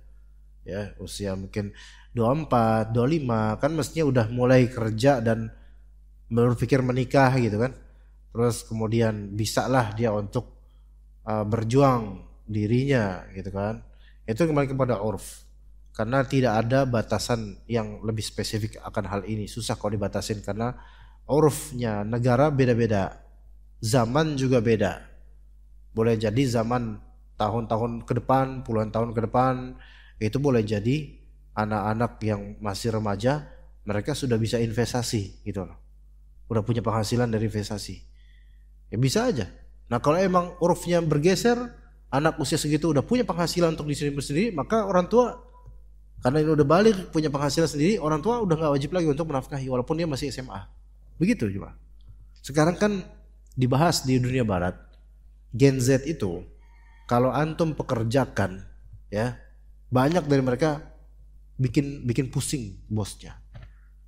Ya, usia mungkin 24, 25 kan mestinya udah mulai kerja dan berpikir menikah gitu kan. Terus kemudian bisalah dia untuk berjuang dirinya gitu kan. Itu kembali kepada urf. Karena tidak ada batasan yang lebih spesifik akan hal ini. Susah kalau dibatasin karena urfnya negara beda-beda. Zaman juga beda. Boleh jadi zaman tahun-tahun ke depan, puluhan tahun ke depan, itu boleh jadi anak-anak yang masih remaja, mereka sudah bisa investasi gitu loh. Udah punya penghasilan dari investasi. Ya bisa aja. Nah kalau emang urfnya bergeser, anak usia segitu udah punya penghasilan untuk diri sendiri, maka orang tua karena ini udah balik punya penghasilan sendiri, orang tua udah nggak wajib lagi untuk menafkahi walaupun dia masih SMA. Begitu juga. Sekarang kan dibahas di dunia barat, Gen Z itu kalau antum pekerjakan ya, banyak dari mereka bikin pusing bosnya.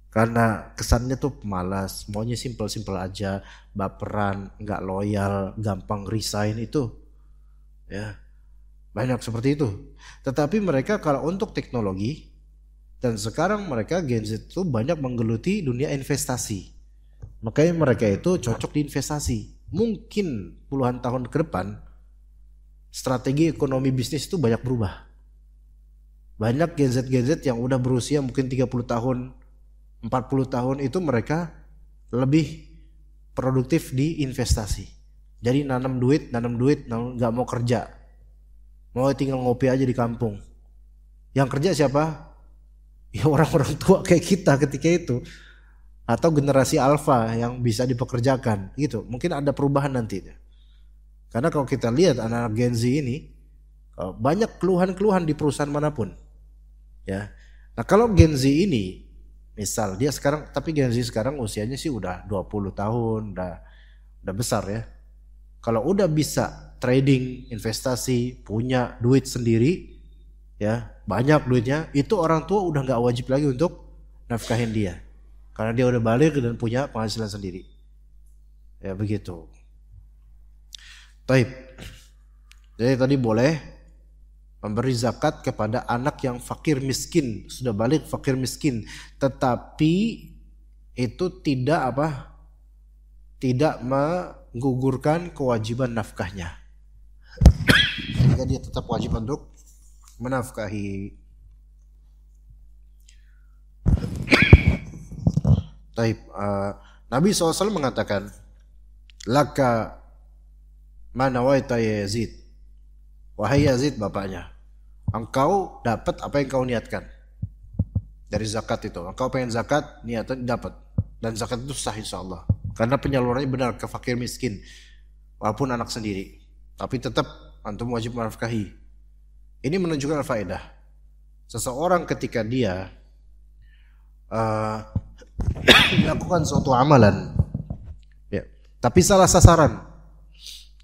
Karena kesannya tuh malas, maunya simple-simple aja, baperan, nggak loyal, gampang resign itu. Ya, banyak seperti itu. Tetapi mereka kalau untuk teknologi dan sekarang mereka Gen Z itu banyak menggeluti dunia investasi. Makanya mereka itu cocok di investasi. Mungkin puluhan tahun ke depan strategi ekonomi bisnis itu banyak berubah. Banyak Gen Z yang udah berusia mungkin 30 tahun, 40 tahun itu mereka lebih produktif di investasi. Jadi nanam duit, nggak mau kerja, mau tinggal ngopi aja di kampung. Yang kerja siapa? Ya orang-orang tua kayak kita ketika itu, atau generasi alfa yang bisa dipekerjakan, gitu. Mungkin ada perubahan nanti. Karena kalau kita lihat anak-anak Gen Z ini banyak keluhan-keluhan di perusahaan manapun. Ya, nah kalau Gen Z ini, misal dia sekarang, tapi Gen Z sekarang usianya sih udah 20 tahun, udah besar ya. Kalau udah bisa trading, investasi, punya duit sendiri, ya banyak duitnya, itu orang tua udah nggak wajib lagi untuk nafkahin dia, karena dia udah balik dan punya penghasilan sendiri. Ya begitu. Taib. Jadi tadi boleh memberi zakat kepada anak yang fakir miskin, sudah balik fakir miskin, tetapi itu tidak menggugurkan kewajiban nafkahnya. Sehingga dia tetap wajib untuk menafkahi. Taib. Nabi SAW mengatakan, laka ma nawaita ya Yazid. Wahai Yazid, bapaknya, engkau dapat apa yang kau niatkan dari zakat itu. Engkau pengen zakat, niatan dapat. Dan zakat itu sah insyaallah. Karena penyalurannya benar ke fakir miskin, walaupun anak sendiri. Tapi tetap antum wajib menafkahi. Ini menunjukkan faedah. Seseorang ketika dia melakukan suatu amalan, ya, tapi salah sasaran.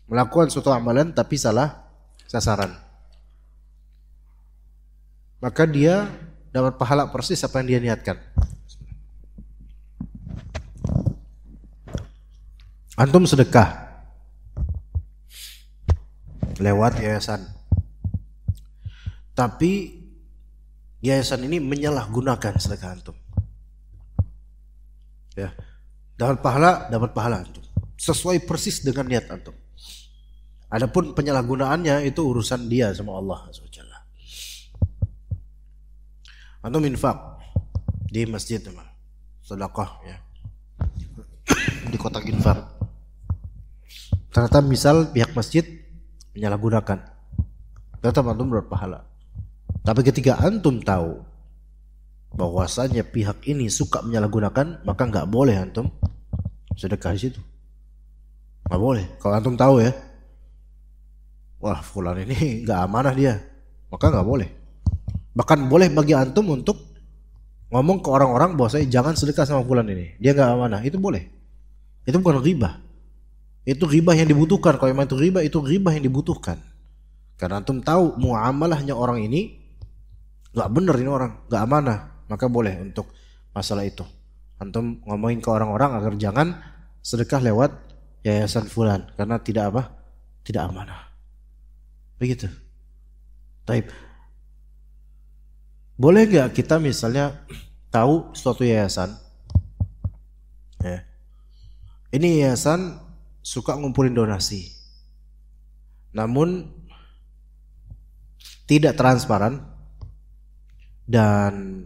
Melakukan suatu amalan tapi salah sasaran, maka dia dapat pahala persis apa yang dia niatkan. Antum sedekah lewat yayasan, tapi yayasan ini menyalahgunakan sedekah antum. Ya, dapat pahala antum sesuai persis dengan niat antum. Adapun penyalahgunaannya itu urusan dia sama Allah SWT. Antum infak di masjid teman, sedekah ya, di kotak infak. Ternyata misal pihak masjid menyalahgunakan, tetap antum dapat pahala. Tapi ketika antum tahu bahwasanya pihak ini suka menyalahgunakan, maka nggak boleh antum sedekah di situ. Nggak boleh. Kalau antum tahu ya, wah fulan ini nggak amanah dia, maka nggak boleh. Bahkan boleh bagi antum untuk ngomong ke orang-orang bahwasanya jangan sedekah sama fulan ini, dia nggak amanah. Itu boleh. Itu bukan ghibah. Itu ghibah yang dibutuhkan. Kalau memang itu ghibah yang dibutuhkan. Karena antum tahu muamalahnya orang ini nggak bener, ini orang nggak amanah, maka boleh untuk masalah itu antum ngomongin ke orang-orang agar jangan sedekah lewat yayasan fulan karena tidak amanah. Begitu. Taib. Boleh nggak kita misalnya tahu suatu yayasan, ya, ini yayasan suka ngumpulin donasi, namun tidak transparan dan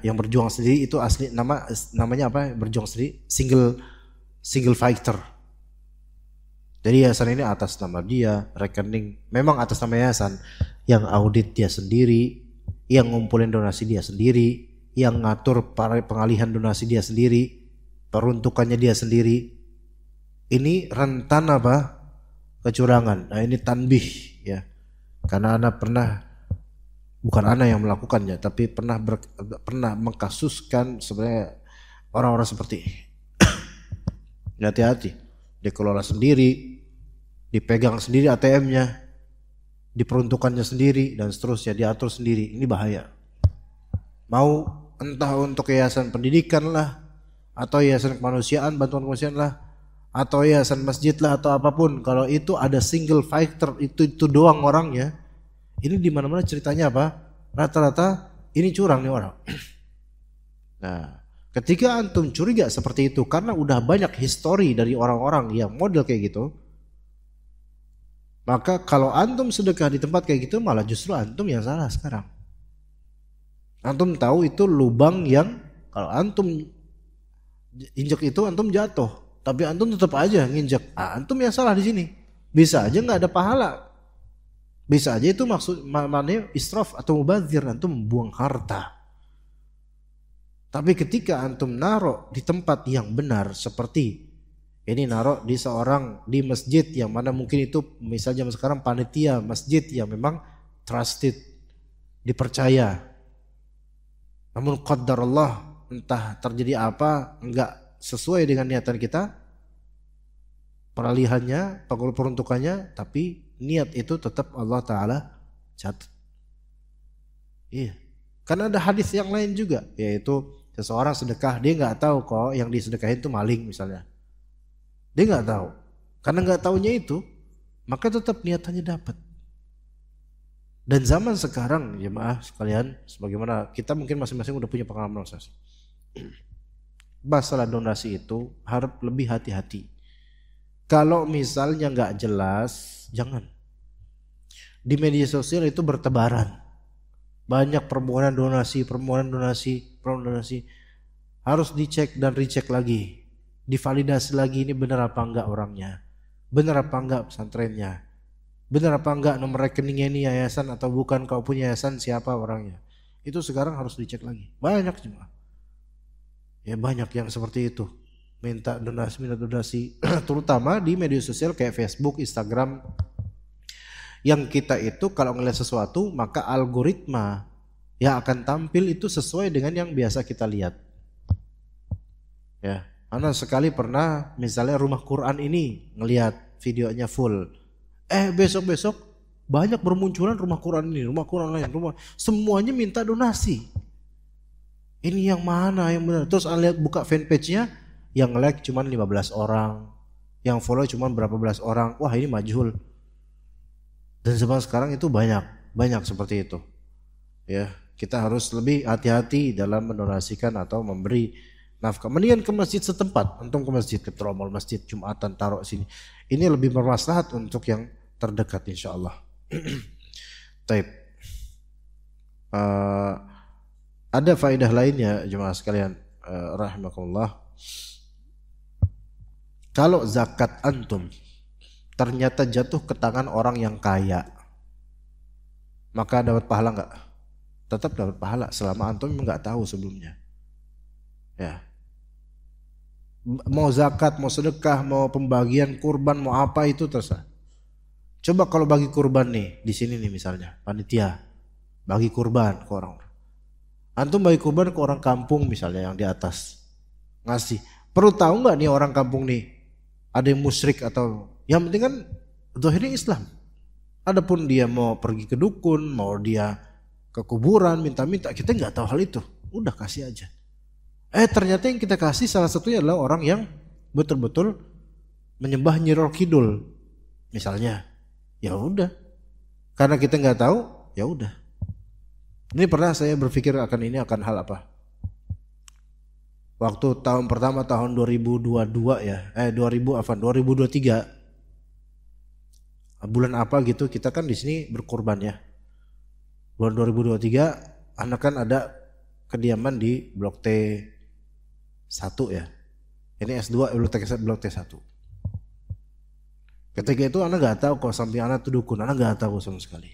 yang berjuang sendiri itu asli namanya berjuang sendiri, single fighter. Jadi yayasan ini atas nama dia, rekening memang atas nama yayasan, yang audit dia sendiri, yang ngumpulin donasi dia sendiri, yang ngatur pengalihan donasi dia sendiri, peruntukannya dia sendiri. Ini rentan kecurangan. Nah ini tanbih ya. Karena bukan ana yang melakukannya, tapi pernah mengkasuskan sebenarnya orang-orang seperti ini. Hati-hati, dikelola sendiri, dipegang sendiri ATM-nya, diperuntukannya sendiri dan seterusnya, diatur sendiri. Ini bahaya. Mau entah untuk yayasan pendidikan lah, atau yayasan kemanusiaan, bantuan kemanusiaan lah, atau yayasan masjid lah, atau apapun, kalau itu ada single fighter itu doang orangnya, ini di mana-mana ceritanya rata-rata ini curang nih orang. Nah, ketika antum curiga seperti itu karena udah banyak histori dari orang-orang yang model kayak gitu, maka kalau antum sedekah di tempat kayak gitu malah justru antum yang salah sekarang. Antum tahu itu lubang yang kalau antum injek itu antum jatuh, tapi antum tetap aja nginjek. Antum yang salah di sini. Bisa aja nggak ada pahala. Bisa aja itu maknanya israf atau mubadzir, antum membuang harta. Tapi ketika antum naruh di tempat yang benar seperti ini, naruh di masjid yang mana mungkin itu misalnya sekarang panitia masjid yang memang trusted, dipercaya. Namun qadarullah entah terjadi apa, enggak sesuai dengan niatan kita, peralihannya, peruntukannya, tapi niat itu tetap Allah Ta'ala catat. Iya. Karena ada hadis yang lain juga, yaitu seseorang sedekah, dia nggak tahu kok yang disedekahin itu maling misalnya. Dia nggak tahu. Karena nggak taunya itu, maka tetap niatannya dapat. Dan zaman sekarang, jemaah sekalian, sebagaimana kita mungkin masing-masing udah punya pengalaman masalah donasi itu harus lebih hati-hati. Kalau misalnya nggak jelas, jangan. Di media sosial itu bertebaran banyak permohonan donasi. Harus dicek dan recheck lagi, divalidasi lagi, ini benar apa enggak orangnya, benar apa enggak pesantrennya, benar apa enggak nomor rekeningnya ini yayasan atau bukan, kalau punya yayasan siapa orangnya. Itu sekarang harus dicek lagi. Banyak juga ya, banyak yang seperti itu, minta donasi terutama di media sosial kayak Facebook, Instagram, yang kita itu kalau ngeliat sesuatu maka algoritma yang akan tampil itu sesuai dengan yang biasa kita lihat. Ya, Ana sekali pernah misalnya rumah Quran ini ngelihat videonya full, besok-besok banyak bermunculan rumah Quran ini, rumah Quran lain, semuanya minta donasi. Ini yang mana yang benar? Terus Ana lihat buka fanpage-nya, yang like cuman 15 orang, yang follow cuman berapa belas orang. Wah, ini majhul. Dan zaman sekarang itu banyak seperti itu. Ya, kita harus lebih hati-hati dalam mendonasikan atau memberi nafkah. Mendingan ke masjid setempat, antum ke masjid, ke tromol masjid Jumatan taruh sini. Ini lebih bermaslahat untuk yang terdekat insyaallah. Taib. Ada faedah lainnya jemaah sekalian rahimakumullah. Kalau zakat antum ternyata jatuh ke tangan orang yang kaya, maka dapat pahala enggak? tetap dapat pahala selama antum memang nggak tahu sebelumnya. Ya. Mau zakat, mau sedekah, mau pembagian kurban, mau apa itu terserah. Coba kalau bagi kurban nih, di sini nih misalnya, panitia bagi kurban ke orang. Antum bagi kurban ke orang kampung misalnya yang di atas. Ngasih. Perlu tahu nggak nih orang kampung nih ada yang musyrik atau yang penting kan zahirnya Islam. Adapun dia mau pergi ke dukun, mau dia ke kuburan minta-minta, kita nggak tahu hal itu. Udah kasih aja. Ternyata yang kita kasih salah satunya adalah orang yang betul-betul menyembah Nyi Roro Kidul misalnya. Ya udah, karena kita nggak tahu, ya udah. Ini pernah saya berpikir ini akan hal apa? Waktu tahun pertama tahun 2022 ya, 2023 bulan apa gitu kita kan di sini berkorban ya. Bulan 2023 anak kan ada kediaman di Blok T1 ya. Ini S2 Blok T1. Ketika itu anak nggak tahu kalau samping anak itu dukun, anak nggak tahu sama sekali.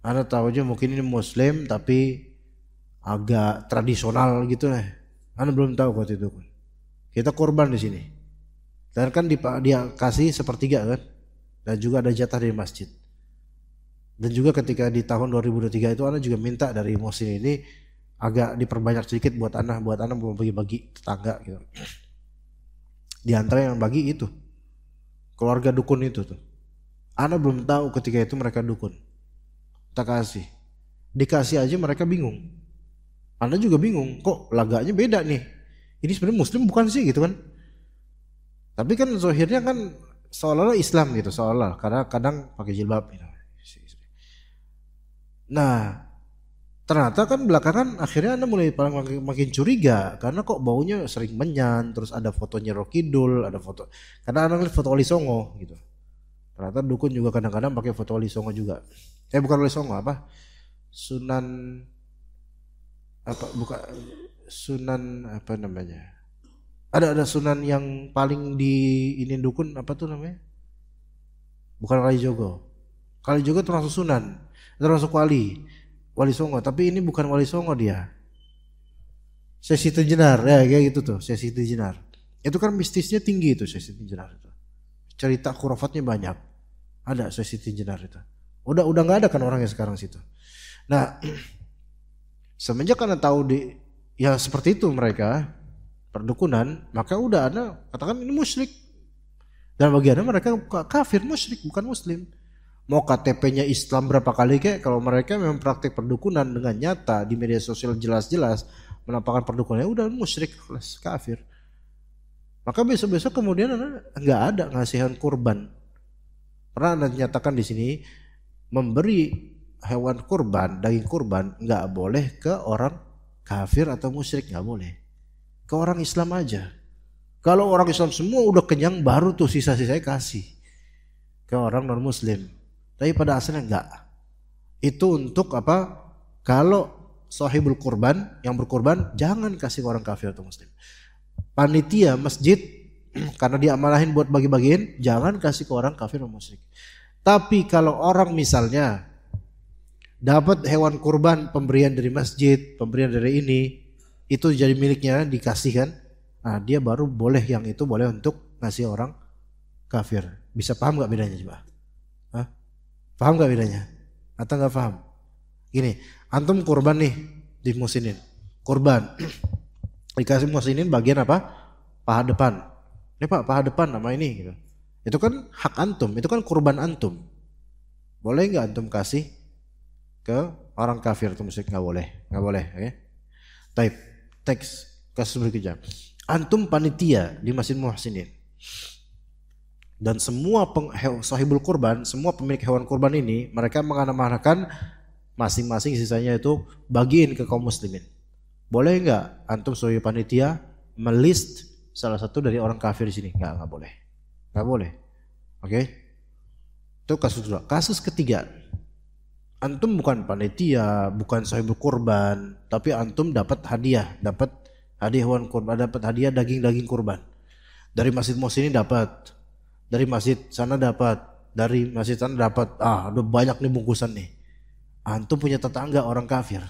Anak tahu aja mungkin ini Muslim tapi agak tradisional gitu lah. Anak belum tahu waktu itu. Kita korban di sini. Dan kan dia kasih sepertiga kan, dan juga ada jatah dari masjid. Dan juga ketika di tahun 2023 itu anak juga minta dari Muhsin ini agak diperbanyak sedikit buat anak mau bagi-bagi tetangga gitu. Di antara yang bagi itu keluarga dukun itu tuh. Anak belum tahu ketika itu mereka dukun. Tak kasih. Dikasih aja mereka bingung. Anak juga bingung, kok laganya beda nih. Ini sebenarnya Muslim bukan sih gitu kan. Tapi kan zahirnya kan seolah-olah Islam gitu, seolah karena kadang pakai jilbab gitu. Nah, ternyata kan belakangan akhirnya Anda mulai makin curiga karena kok baunya sering menyan, terus ada fotonya Roro Kidul, ada foto. Karena Anda lihat foto Wali Songo gitu. Ternyata dukun juga kadang-kadang pakai foto Wali Songo juga. Bukan Wali Songo apa? Sunan namanya? Ada sunan yang paling di ini dukun apa tuh namanya? Bukan Kalijogo. Kalijogo termasuk sunan, termasuk wali Songo, tapi ini bukan Wali Songo dia. Sesi Tenjenar ya kayak gitu tuh, Sesi Tenjenar. Itu kan mistisnya tinggi itu Sesi Tenjenar itu. Cerita khurafatnya banyak. Ada Sesi Tenjenar itu. Udah nggak ada kan orangnya sekarang situ. Nah, semenjak karena tahu ya seperti itu mereka perdukunan, maka udah Anda katakan ini musyrik. Dan bagi Anda mereka kafir, musyrik, bukan muslim. Mau KTP-nya Islam berapa kali kayak kalau mereka memang praktik perdukunan dengan nyata di media sosial jelas-jelas menampakkan perdukunan, ya udah musyrik, kafir. Maka besok-besok kemudian Anda nggak ada ngasihan kurban. Pernah Anda nyatakan di sini memberi hewan kurban, daging kurban nggak boleh ke orang kafir atau musyrik, nggak boleh. Ke orang Islam aja. Kalau orang Islam semua udah kenyang baru tuh sisa-sisanya kasih ke orang non Muslim. Tapi pada asalnya enggak. Itu untuk apa? Kalau sahibul kurban yang berkurban jangan kasih ke orang kafir atau Muslim. Panitia masjid karena dia amalahin buat bagi-bagiin, jangan kasih ke orang kafir atau musyrik. Tapi kalau orang misalnya dapat hewan kurban pemberian dari masjid, pemberian dari ini, itu jadi miliknya dikasihkan, nah dia baru boleh yang itu boleh untuk ngasih orang kafir. Bisa paham nggak bedanya coba? Hah? Paham nggak bedanya? Atau nggak paham? Gini, antum kurban nih di Muhsinin, kurban dikasih Muhsinin bagian apa? Paha depan. Ini Pak, paha depan nama ini gitu. Itu kan hak antum, itu kan kurban antum. Boleh nggak antum kasih ke orang kafir atau musyrik? Nggak boleh, nggak boleh. Okay? Type teks kasus berikutnya. Antum panitia di Masjid Muhsinin dan semua sahibul kurban, semua pemilik hewan kurban ini mereka mengamanahkan masing-masing sisanya itu bagiin ke kaum muslimin. Boleh nggak antum sebagai panitia melist salah satu dari orang kafir di sini? Nggak boleh, nggak boleh. Oke? Itu kasus kedua. Kasus ketiga, antum bukan panitia, bukan sahibul kurban, tapi antum dapat hadiah hewan kurban, dapat hadiah daging kurban. Dari Masjid Muhsinin dapat, dari masjid sana dapat, dari masjid sana dapat. Udah banyak nih bungkusan nih. Antum punya tetangga orang kafir.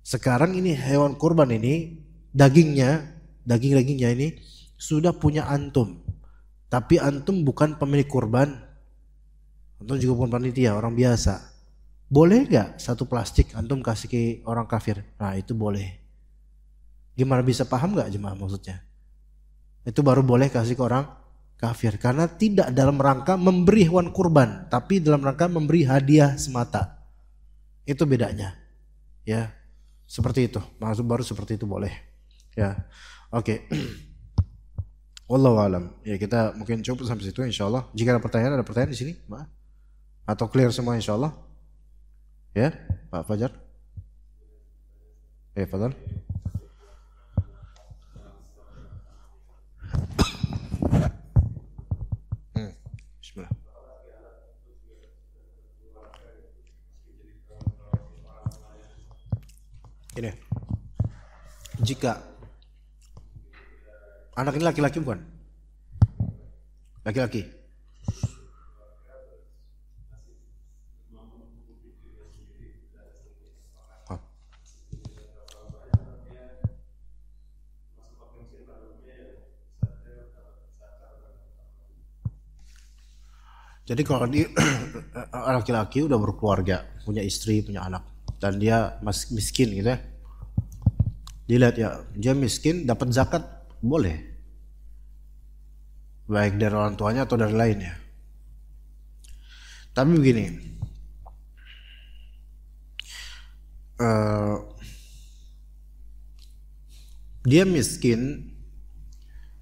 Sekarang ini hewan kurban ini daging-dagingnya ini sudah punya antum. Tapi antum bukan pemilik kurban. Antum juga bukan panitia, orang biasa. Boleh gak satu plastik antum kasih ke orang kafir? Nah itu boleh. Gimana bisa paham gak jemaah maksudnya? Itu baru boleh kasih ke orang kafir. Karena tidak dalam rangka memberi hewan kurban, tapi dalam rangka memberi hadiah semata. Itu bedanya. Ya, seperti itu. Maksud baru seperti itu boleh. Ya, oke. Wallahu alam. Ya kita mungkin cukup sampai situ insyaallah. Jika ada pertanyaan di sini, Mbak? Atau clear semua insyaallah? Ya, Pak Fajar. Fadhal. Bismillah. Ini. Jika anak ini laki-laki bukan? Laki-laki. Jadi kalau dia laki-laki udah berkeluarga, punya istri, punya anak, dan dia masih miskin gitu ya, dilihat ya dia miskin dapat zakat boleh, baik dari orang tuanya atau dari lainnya. Tapi begini, dia miskin,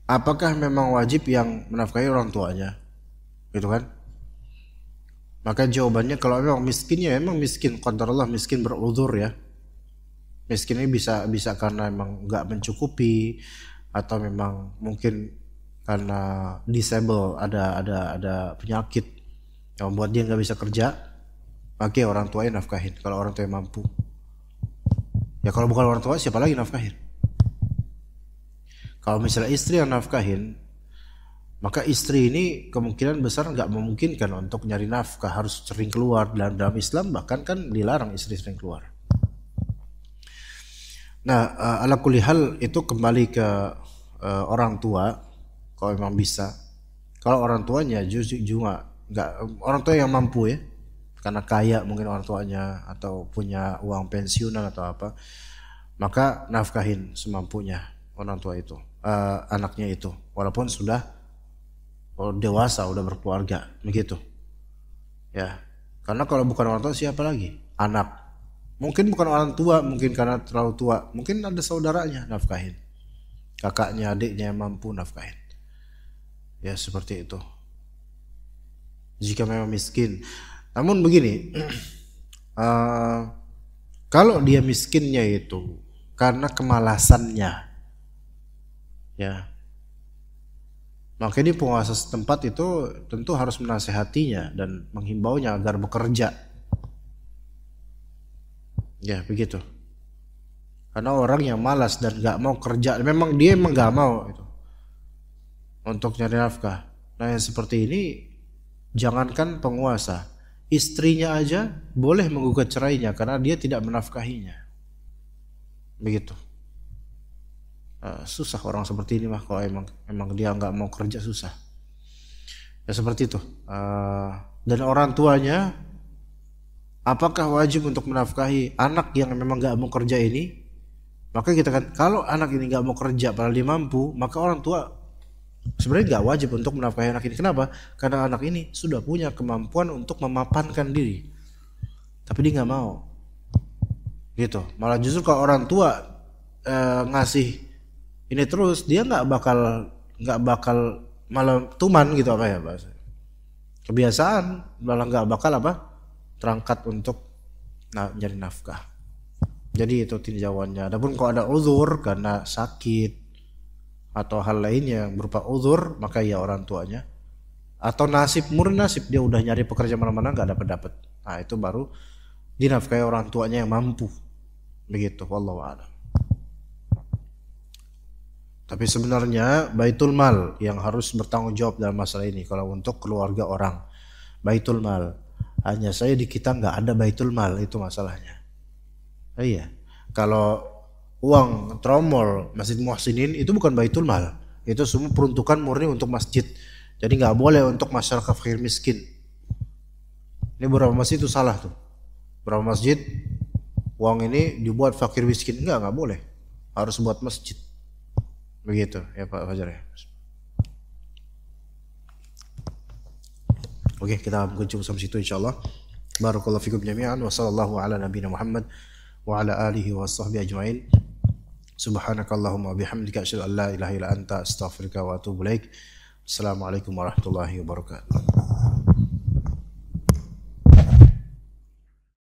apakah memang wajib yang menafkahi orang tuanya, gitu kan? Maka jawabannya kalau memang miskinnya memang miskin qadarullah, miskin beruzur ya. Miskin ini bisa karena memang nggak mencukupi, atau memang mungkin karena disable, ada penyakit yang membuat dia nggak bisa kerja, maka orang tuanya nafkahin kalau orang tua mampu. Ya kalau bukan orang tua siapa lagi nafkahin? Kalau misalnya istri yang nafkahin, maka istri ini kemungkinan besar nggak memungkinkan untuk nyari nafkah, harus sering keluar. Dalam Islam bahkan kan dilarang istri sering keluar. Nah, ala kulli hal itu kembali ke orang tua kalau memang bisa. Kalau orang tuanya juga nggak, orang tua yang mampu ya, karena kaya mungkin orang tuanya atau punya uang pensiunan atau apa, maka nafkahin semampunya orang tua itu, anaknya itu, walaupun sudah dewasa, udah berkeluarga, begitu. Ya, karena kalau bukan orang tua siapa lagi? Anak. Mungkin bukan orang tua, mungkin karena terlalu tua, mungkin ada saudaranya nafkahin, kakaknya, adiknya yang mampu nafkahin. Ya seperti itu. Jika memang miskin. Namun begini, kalau dia miskinnya itu karena kemalasannya, ya, maka ini penguasa setempat itu tentu harus menasehatinya dan menghimbaunya agar bekerja. Ya begitu. Karena orang yang malas dan gak mau kerja, memang dia emang gak mau itu untuk nyari nafkah. Nah yang seperti ini, jangankan penguasa, istrinya aja boleh menggugat cerainya karena dia tidak menafkahinya. Begitu. Susah orang seperti ini mah, kalau emang dia nggak mau kerja susah. Ya seperti itu. Dan orang tuanya, apakah wajib untuk menafkahi anak yang memang nggak mau kerja ini? Maka kita kan, kalau anak ini nggak mau kerja padahal dia mampu, maka orang tua sebenarnya nggak wajib untuk menafkahi anak ini. Kenapa? Karena anak ini sudah punya kemampuan untuk memapankan diri, tapi dia nggak mau. Gitu. Malah justru kalau orang tua ngasih ini terus, dia nggak bakal malah tuman gitu, apa ya bahasa, kebiasaan, malah nggak bakal terangkat untuk nyari nafkah. Jadi itu tinjauannya. Adapun kalau ada uzur karena sakit atau hal lainnya yang berupa uzur, maka ya orang tuanya, atau murni nasib dia udah nyari pekerjaan mana-mana nggak dapat. Nah itu baru dinafkahi orang tuanya yang mampu. Begitu, wallahu a'lam. Tapi sebenarnya baitul mal yang harus bertanggung jawab dalam masalah ini kalau untuk keluarga orang. Baitul mal. Hanya saya di kita nggak ada baitul mal, itu masalahnya. Iya. Kalau uang tromol Masjid Muhsinin itu bukan baitul mal, itu semua peruntukan murni untuk masjid. Jadi nggak boleh untuk masyarakat fakir miskin. Ini beberapa masjid itu salah tuh. Beberapa masjid uang ini dibuat fakir miskin, nggak boleh. Harus buat masjid. Begitu ya Pak Fajar ya. Oke, kita mungkin cukup sampai situ insyaallah. Barakallahu fikum jami'an wa sallallahu ala nabiyina Muhammad wa ala alihi wa sahbihi ajma'in. Subhanakallahumma bihamdika asyhadu an la ilaha illa anta astaghfiruka wa atubu ilaik. Assalamualaikum warahmatullahi wabarakatuh.